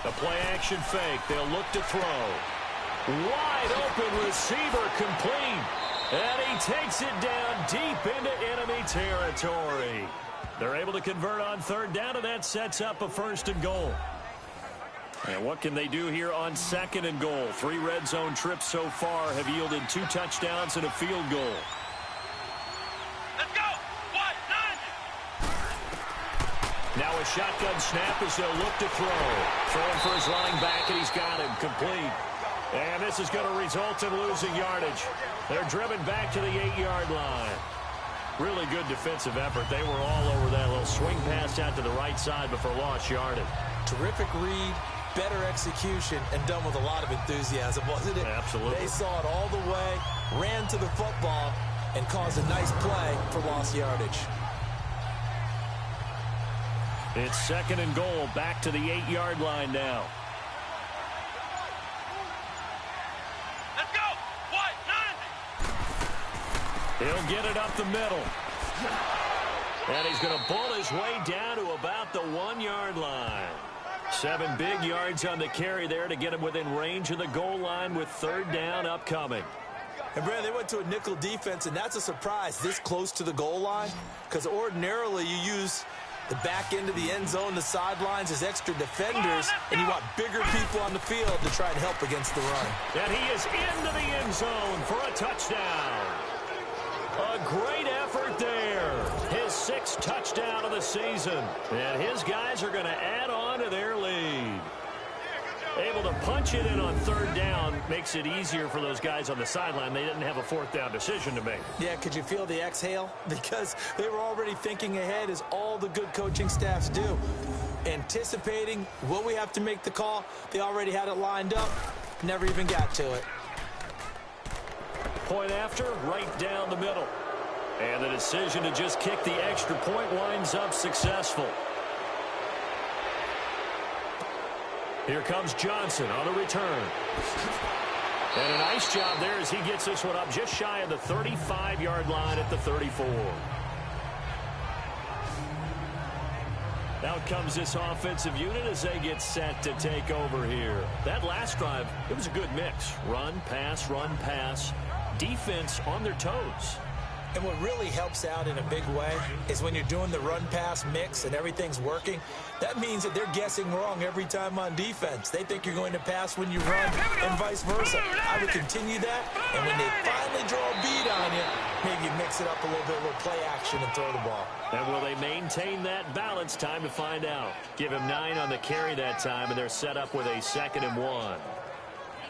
C: A play-action fake. They'll look to throw. Wide open receiver complete. And he takes it down deep into enemy territory. They're able to convert on 3rd down, and that sets up a 1st and goal. And what can they do here on 2nd and goal? 3 red zone trips so far have yielded 2 touchdowns and a field goal. Now a shotgun snap as they'll look to throw. Throwing for his running back, and he's got him complete. And this is going to result in losing yardage. They're driven back to the 8-yard line. Really good defensive effort. They were all over that little swing pass out to the right side before lost yardage.
D: Terrific read, better execution, and done with a lot of enthusiasm, wasn't it?
C: Absolutely.
D: They saw it all the way, ran to the football, and caused a nice play for lost yardage.
C: It's 2nd and goal, back to the 8-yard line now.
B: Let's go. What? 90.
C: He'll get it up the middle. And he's going to bull his way down to about the 1-yard line. 7 big yards on the carry there to get him within range of the goal line with 3rd down upcoming.
D: And, Brad, they went to a nickel defense, and that's a surprise this close to the goal line, because ordinarily you use the back end of the end zone, the sidelines as extra defenders, and you want bigger people on the field to try and help against the run.
C: And he is into the end zone for a touchdown. A great effort there. His 6th touchdown of the season. And his guys are going to add on to their lead. Able to punch it in on 3rd down makes it easier for those guys on the sideline. They didn't have a 4th down decision to make.
D: Yeah, could you feel the exhale? Because they were already thinking ahead, as all the good coaching staffs do. Anticipating, will we have to make the call? They already had it lined up. Never even got to it.
C: Point after, right down the middle. And the decision to just kick the extra point winds up successful. Here comes Johnson on the return. And a nice job there as he gets this one up just shy of the 35-yard line at the 34. Out comes this offensive unit as they get set to take over here. That last drive, it was a good mix. Run, pass, defense on their toes.
D: And what really helps out in a big way is when you're doing the run-pass mix and everything's working, that means that they're guessing wrong every time on defense. They think you're going to pass when you run and vice versa. I would continue that, and when they finally draw a bead on you, maybe mix it up a little bit, a little play action and throw the ball.
C: And will they maintain that balance? Time to find out. Give him 9 on the carry that time, and they're set up with a 2nd and 1.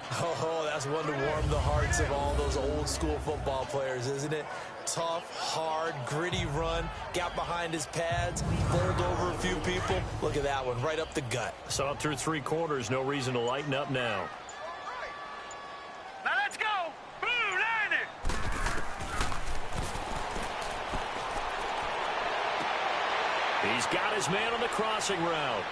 D: Oh, that's one to warm the hearts of all those old school football players, isn't it? Tough, hard, gritty run, got behind his pads, bowled over a few people. Look at that one, right up the gut.
C: Saw it through 3 quarters, no reason to lighten up now.
B: Now let's go. Blue 90.
C: He's got his man on the crossing route.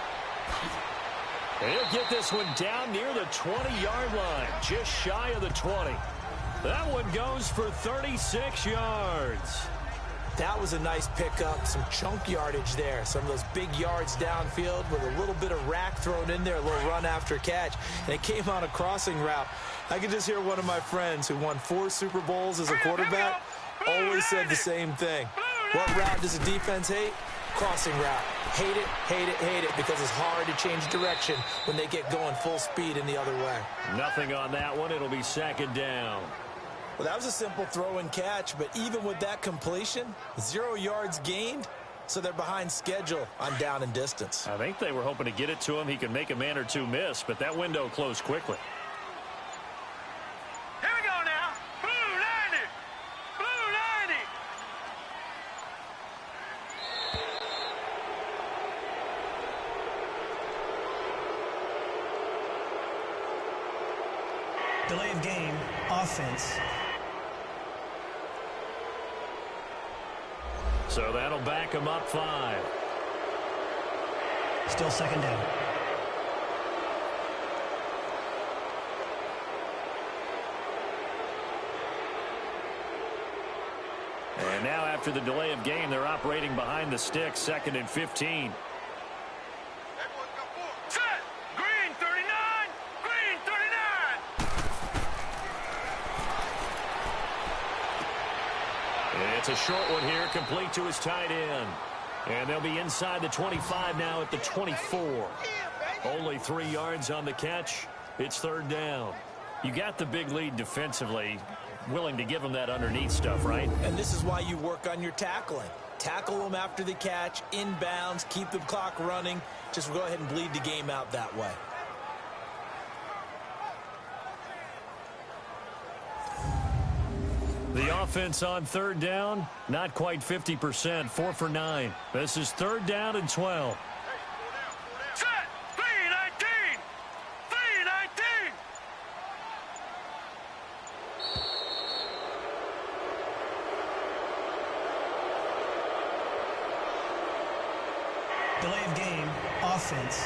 C: And he'll get this one down near the 20-yard line, just shy of the 20. That one goes for 36 yards.
D: That was a nice pickup, some chunk yardage there. Some of those big yards downfield with a little bit of rack thrown in there, a little run after catch. And it came on a crossing route. I could just hear one of my friends who won 4 Super Bowls as a quarterback always said the same thing. What route does a defense hate? Crossing route. Hate it, hate it, hate it, because it's hard to change direction when they get going full speed in the other way.
C: Nothing on that one. It'll be 2nd down.
D: Well, that was a simple throw and catch, but even with that completion, 0 yards gained, so they're behind schedule on down and distance.
G: I think they were hoping to get it to him. He could make a man or two miss, but that window closed quickly.
B: Here we go now. Blue 90. Blue 90.
E: Delay of game, offense.
C: So that'll back him up 5.
E: Still second down.
C: And now after the delay of game, they're operating behind the sticks, 2nd and 15.
B: Set. Green 39. Green 39.
C: It's a short one here, complete to his tight end. And they'll be inside the 25 now at the 24. Only 3 yards on the catch. It's 3rd down. You got the big lead defensively. Willing to give them that underneath stuff, right?
D: And this is why you work on your tackling. Tackle them after the catch, inbounds, keep the clock running. Just go ahead and bleed the game out that way.
C: The offense on 3rd down, not quite 50%, 4 for 9. This is 3rd down and 12.
B: Set. 319. 319.
E: Delay of game, offense.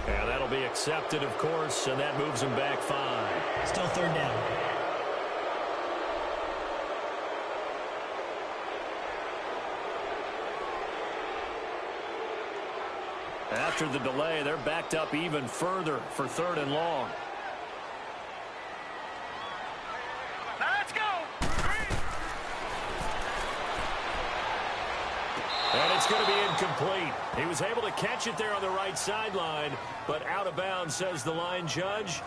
C: And that'll be accepted, of course, and that moves him back 5.
E: Still 3rd down.
C: After the delay, they're backed up even further for 3rd and long.
B: Let's go.
C: And it's going to be incomplete. He was able to catch it there on the right sideline, but out of bounds, says the line judge.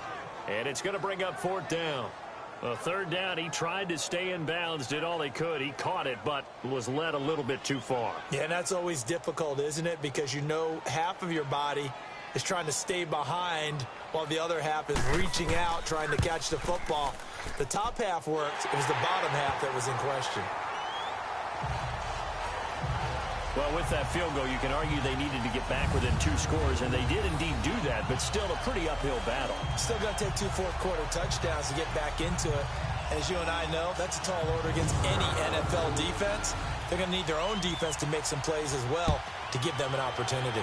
C: And it's going to bring up 4th down. 3rd down, he tried to stay in bounds, did all he could. He caught it, but was led a little bit too far.
D: Yeah, and that's always difficult, isn't it? Because you know half of your body is trying to stay behind while the other half is reaching out, trying to catch the football. The top half worked. It was the bottom half that was in question.
C: Well, with that field goal, you can argue they needed to get back within 2 scores, and they did indeed do that, but still a pretty uphill battle.
D: Still going to take 2 fourth-quarter touchdowns to get back into it. As you and I know, that's a tall order against any NFL defense. They're going to need their own defense to make some plays as well to give them an opportunity.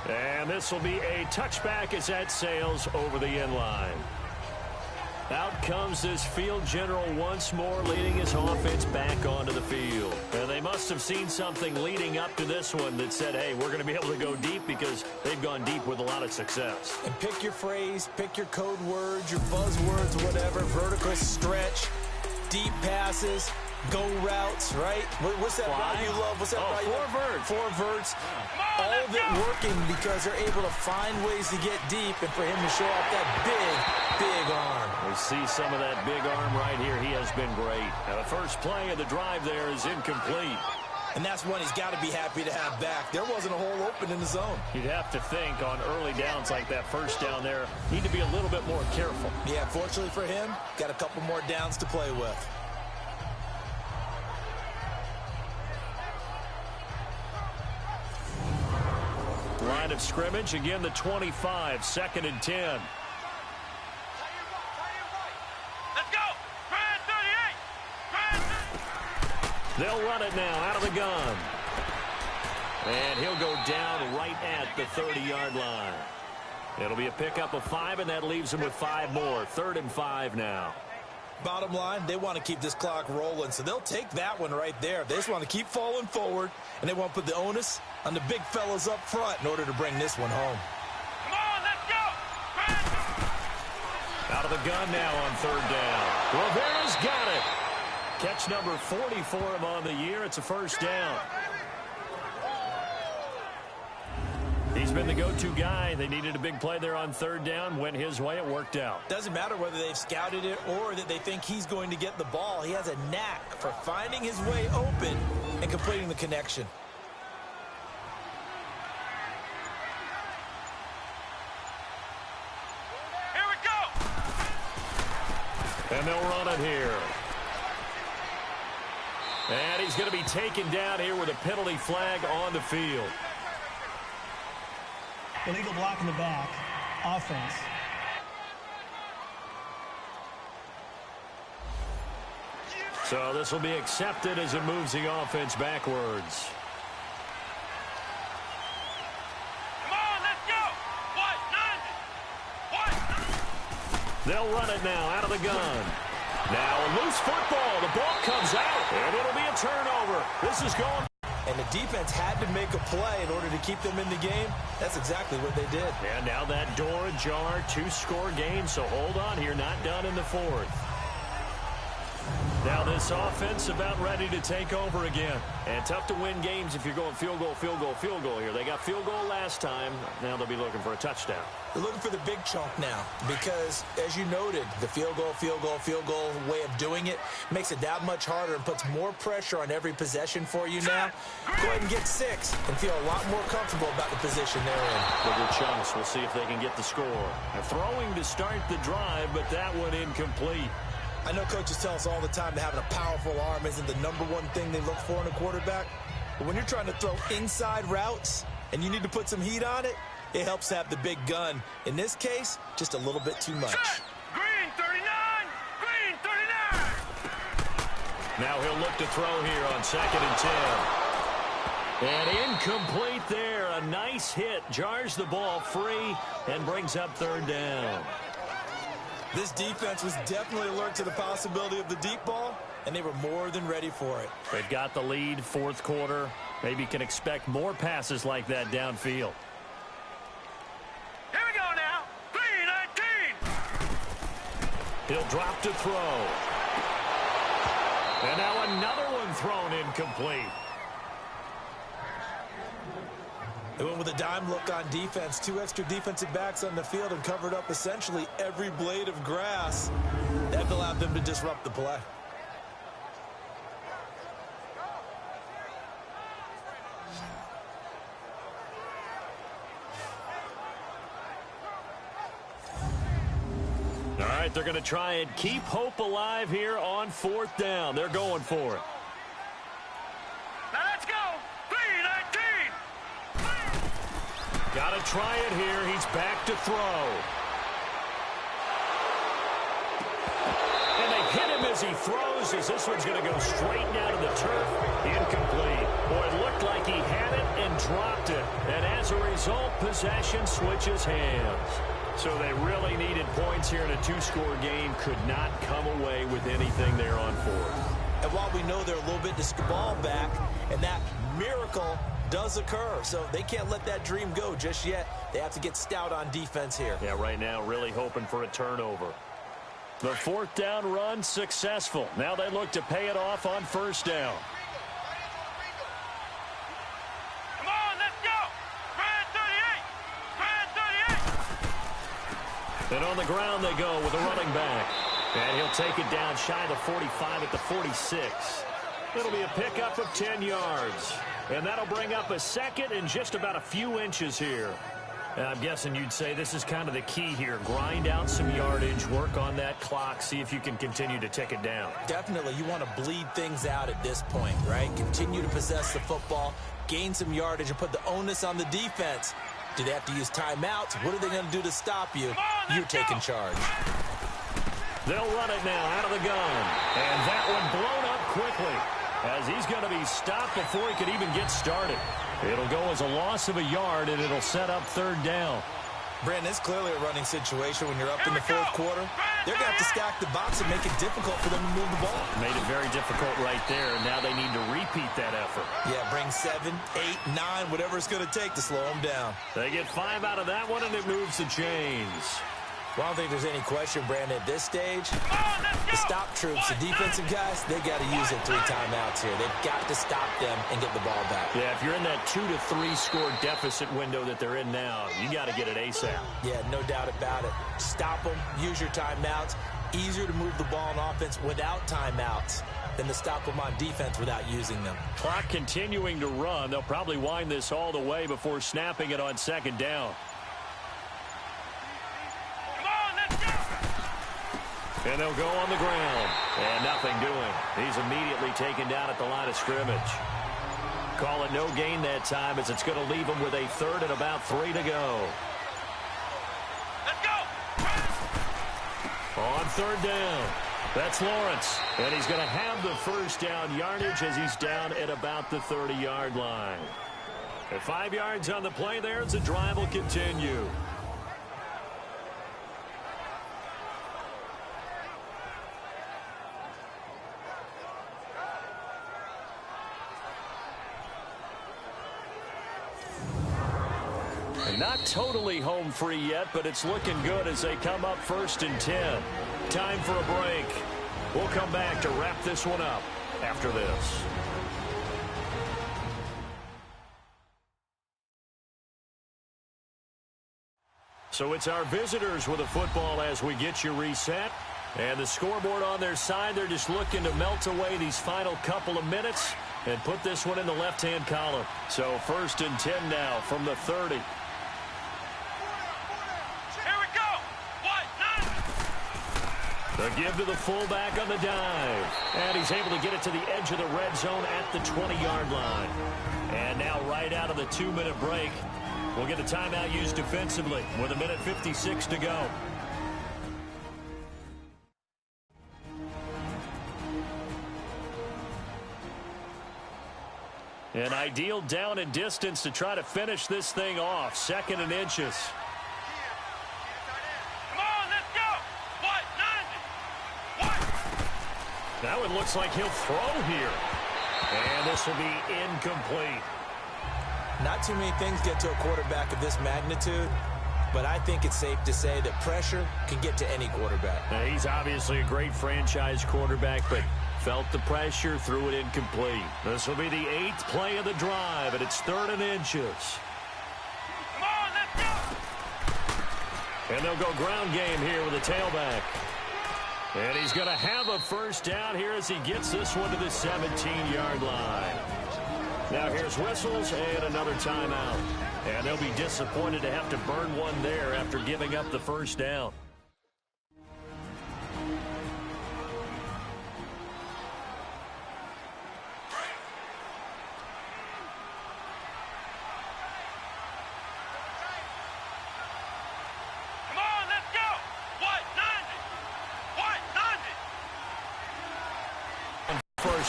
C: And this will be a touchback as that sails over the end line. Out comes this field general once more, leading his offense back onto the field. And they must have seen something leading up to this one that said, hey, we're going to be able to go deep, because they've gone deep with a lot of success.
D: And pick your phrase, pick your code words, your buzzwords, whatever. Vertical stretch, deep passes, go routes, right? What's that route you love? What's that route you love? 4 verts. All of it working because they're able to find ways to get deep, and for him to show off that big arm.
C: We see some of that big arm right here. He has been great. Now, the first play of the drive there is incomplete.
D: And that's one he's got to be happy to have back. There wasn't a hole open in the zone.
C: You'd have to think on early downs like that first down there, need to be a little bit more careful.
D: Yeah, fortunately for him, got a couple more downs to play with.
C: Line of scrimmage, again the 25, 2nd and 10.
B: Let's go. Grand 38.
C: They'll run it now out of the gun. And he'll go down right at the 30-yard line. It'll be a pickup of 5, and that leaves him with 5 more. 3rd and 5 now.
D: Bottom line, they want to keep this clock rolling, so they'll take that one right there. They just want to keep falling forward, and they want to put the onus on the big fellas up front in order to bring this one home.
B: Come on, let's go.
C: Out of the gun now on 3rd down. Rivera's got it. Catch number 40 for him on the year. It's a 1st down. He's He's been the go-to guy. They needed a big play there on third down. Went his way. It worked out.
D: Doesn't matter whether they've scouted it or that they think he's going to get the ball. He has a knack for finding his way open and completing the connection.
B: Here we go.
C: And they'll run it here. And he's going to be taken down here with a penalty flag on the field.
E: Illegal block in the back. Offense.
C: So this will be accepted as it moves the offense backwards.
B: Come on, let's go. What?
C: They'll run it now out of the gun. Now a loose football. The ball comes out, and it'll be a turnover. This is going.
D: And the defense had to make a play in order to keep them in the game. That's exactly what they did.
C: And now that door ajar, two-score game, so hold on here, not done in the fourth. Now this offense about ready to take over again. And tough to win games if you're going field goal, field goal, field goal here. They got field goal last time. Now they'll be looking for a touchdown.
D: They're looking for the big chunk now because, as you noted, the field goal way of doing it makes it that much harder and puts more pressure on every possession for you now. Go ahead and get 6 and feel a lot more comfortable about the position they're in.
C: Bigger chunks. We'll see if they can get the score. They're throwing to start the drive, but that one incomplete.
D: I know coaches tell us all the time that having a powerful arm isn't the #1 thing they look for in a quarterback. But when you're trying to throw inside routes and you need to put some heat on it, it helps have the big gun. In this case, just a little bit too much.
B: Green 39. Green 39.
C: Now he'll look to throw here on 2nd and 10. And incomplete there. A nice hit. Jars the ball free and brings up 3rd down.
D: This defense was definitely alert to the possibility of the deep ball, and they were more than ready for it.
C: They've got the lead, 4th quarter. Maybe can expect more passes like that downfield.
B: Here we go now. 3-19.
C: He'll drop to throw. And now another one thrown incomplete.
D: They went with a dime look on defense. 2 extra defensive backs on the field and covered up essentially every blade of grass. That allowed them to disrupt the play.
C: All right, they're going to try and keep hope alive here on 4th down. They're going for it.
B: Now let's go. 3-19.
C: Got to try it here. He's back to throw. And they hit him as he throws, as this one's going to go straight down to the turf. Incomplete. Boy, it looked like he had it and dropped it. And as a result, possession switches hands. So they really needed points here in a 2-score game. Could not come away with anything there on 4th.
D: And while we know they're a little bit to ball back, and that miracle does occur, so they can't let that dream go just yet. They have to get stout on defense here.
C: Yeah, right now really hoping for a turnover. The 4th down run successful. Now they look to pay it off on 1st down.
B: Come on, let's go. Grand 38.
C: And on the ground they go with a running back. And he'll take it down shy of the 45 at the 46. It'll be a pickup of 10 yards. And that'll bring up a 2nd and just about a few inches here. And I'm guessing you'd say this is kind of the key here. Grind out some yardage, work on that clock, see if you can continue to tick it down.
D: Definitely, you want to bleed things out at this point, right? Continue to possess the football, gain some yardage, and put the onus on the defense. Do they have to use timeouts? What are they going to do to stop you? You're taking charge.
C: They'll run it now out of the gun. And that one blown up quickly, as he's going to be stopped before he could even get started. It'll go as a loss of a yard, and it'll set up 3rd down.
D: Brandon, it's clearly a running situation when you're up in the 4th quarter. They're going to have to stack the box and make it difficult for them to move the ball.
C: Made it very difficult right there, and now they need to repeat that effort.
D: Yeah, bring 7, 8, 9, whatever it's going to take to slow them down.
C: They get 5 out of that one, and it moves the chains.
D: Well, I don't think there's any question, Brandon, at this stage. The stop troops, the defensive guys, they got to use their 3 timeouts here. They've got to stop them and get the ball back.
C: Yeah, if you're in that 2 to 3 score deficit window that they're in now, you got to get it ASAP.
D: Yeah, no doubt about it. Stop them, use your timeouts. Easier to move the ball on offense without timeouts than to stop them on defense without using them.
C: Clock continuing to run. They'll probably wind this all the way before snapping it on 2nd down. And they'll go on the ground. And nothing doing. He's immediately taken down at the line of scrimmage. Call it no gain that time as it's going to leave him with a 3rd and about 3 to go.
B: Let's go!
C: On 3rd down. That's Lawrence. And he's going to have the 1st down yardage as he's down at about the 30-yard line. At 5 yards on the play there as the drive will continue. Not totally home free yet, but it's looking good as they come up 1st and 10. Time for a break. We'll come back to wrap this one up after this. So it's our visitors with a football as we get you reset. And the scoreboard on their side, they're just looking to melt away these final couple of minutes and put this one in the left-hand column. So 1st and 10 now from the 30. The give to the fullback on the dive. And he's able to get it to the edge of the red zone at the 20-yard line. And now right out of the 2-minute break, we'll get a timeout used defensively with 1:56 to go. An ideal down and distance to try to finish this thing off. 2nd and inches. Now it looks like he'll throw here. And this will be incomplete.
D: Not too many things get to a quarterback of this magnitude, but I think it's safe to say that pressure can get to any quarterback.
C: Now, he's obviously a great franchise quarterback, but felt the pressure, threw it incomplete. This will be the 8th play of the drive, and it's 3rd and inches.
B: Come on, let's go!
C: And they'll go ground game here with a tailback. And he's going to have a 1st down here as he gets this one to the 17-yard line. Now here's whistles and another timeout. And they'll be disappointed to have to burn one there after giving up the 1st down.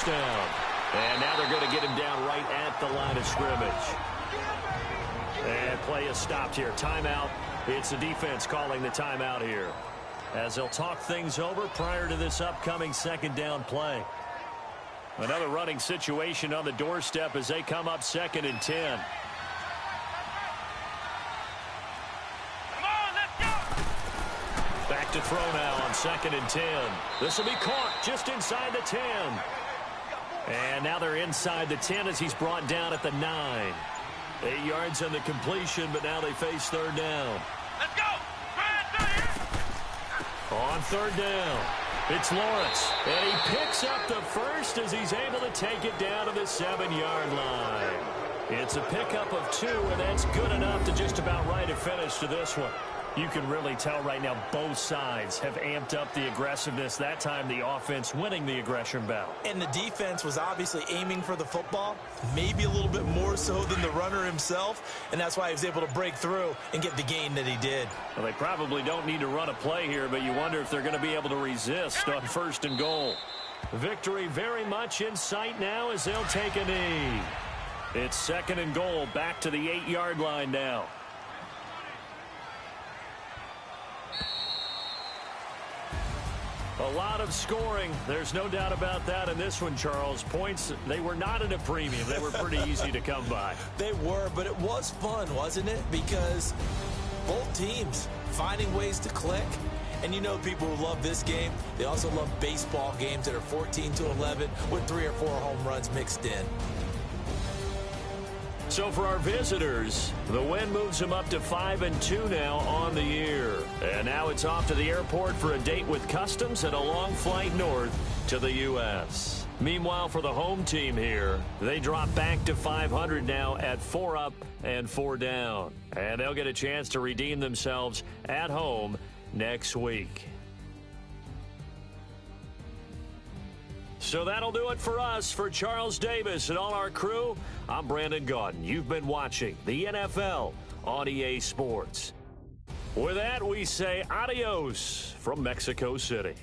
C: Down. And now they're going to get him down right at the line of scrimmage. And play is stopped here. Timeout. It's the defense calling the timeout here as they'll talk things over prior to this upcoming 2nd down play. Another running situation on the doorstep as they come up 2nd and 10.
B: Come on, let's go!
C: Back to throw now on 2nd and 10. This will be caught just inside the 10. And now they're inside the 10 as he's brought down at the 9. 8 yards on the completion, but now they face 3rd down.
B: Let's go!
C: On 3rd down, it's Lawrence. And he picks up the 1st as he's able to take it down to the 7-yard line. It's a pickup of 2, and that's good enough to just about write a finish to this one. You can really tell right now both sides have amped up the aggressiveness. That time the offense winning the aggression battle.
D: And the defense was obviously aiming for the football, maybe a little bit more so than the runner himself, and that's why he was able to break through and get the gain that he did.
C: Well, they probably don't need to run a play here, but you wonder if they're going to be able to resist on 1st and goal. Victory very much in sight now as they'll take a knee. It's 2nd and goal, back to the 8-yard line now. A lot of scoring. There's no doubt about that in this one, Charles. Points, they were not at a premium. They were pretty easy to come by.
D: They were, but it was fun, wasn't it? Because both teams finding ways to click. And you know people who love this game, they also love baseball games that are 14-11 with 3 or 4 home runs mixed in.
C: So for our visitors, the win moves them up to 5-2 now on the year. And now it's off to the airport for a date with Customs and a long flight north to the U.S. Meanwhile, for the home team here, they drop back to 500 now at 4 up and 4 down. And they'll get a chance to redeem themselves at home next week. So that'll do it for us. For Charles Davis and all our crew, I'm Brandon Gaudin. You've been watching the NFL on EA Sports. With that, we say adios from Mexico City.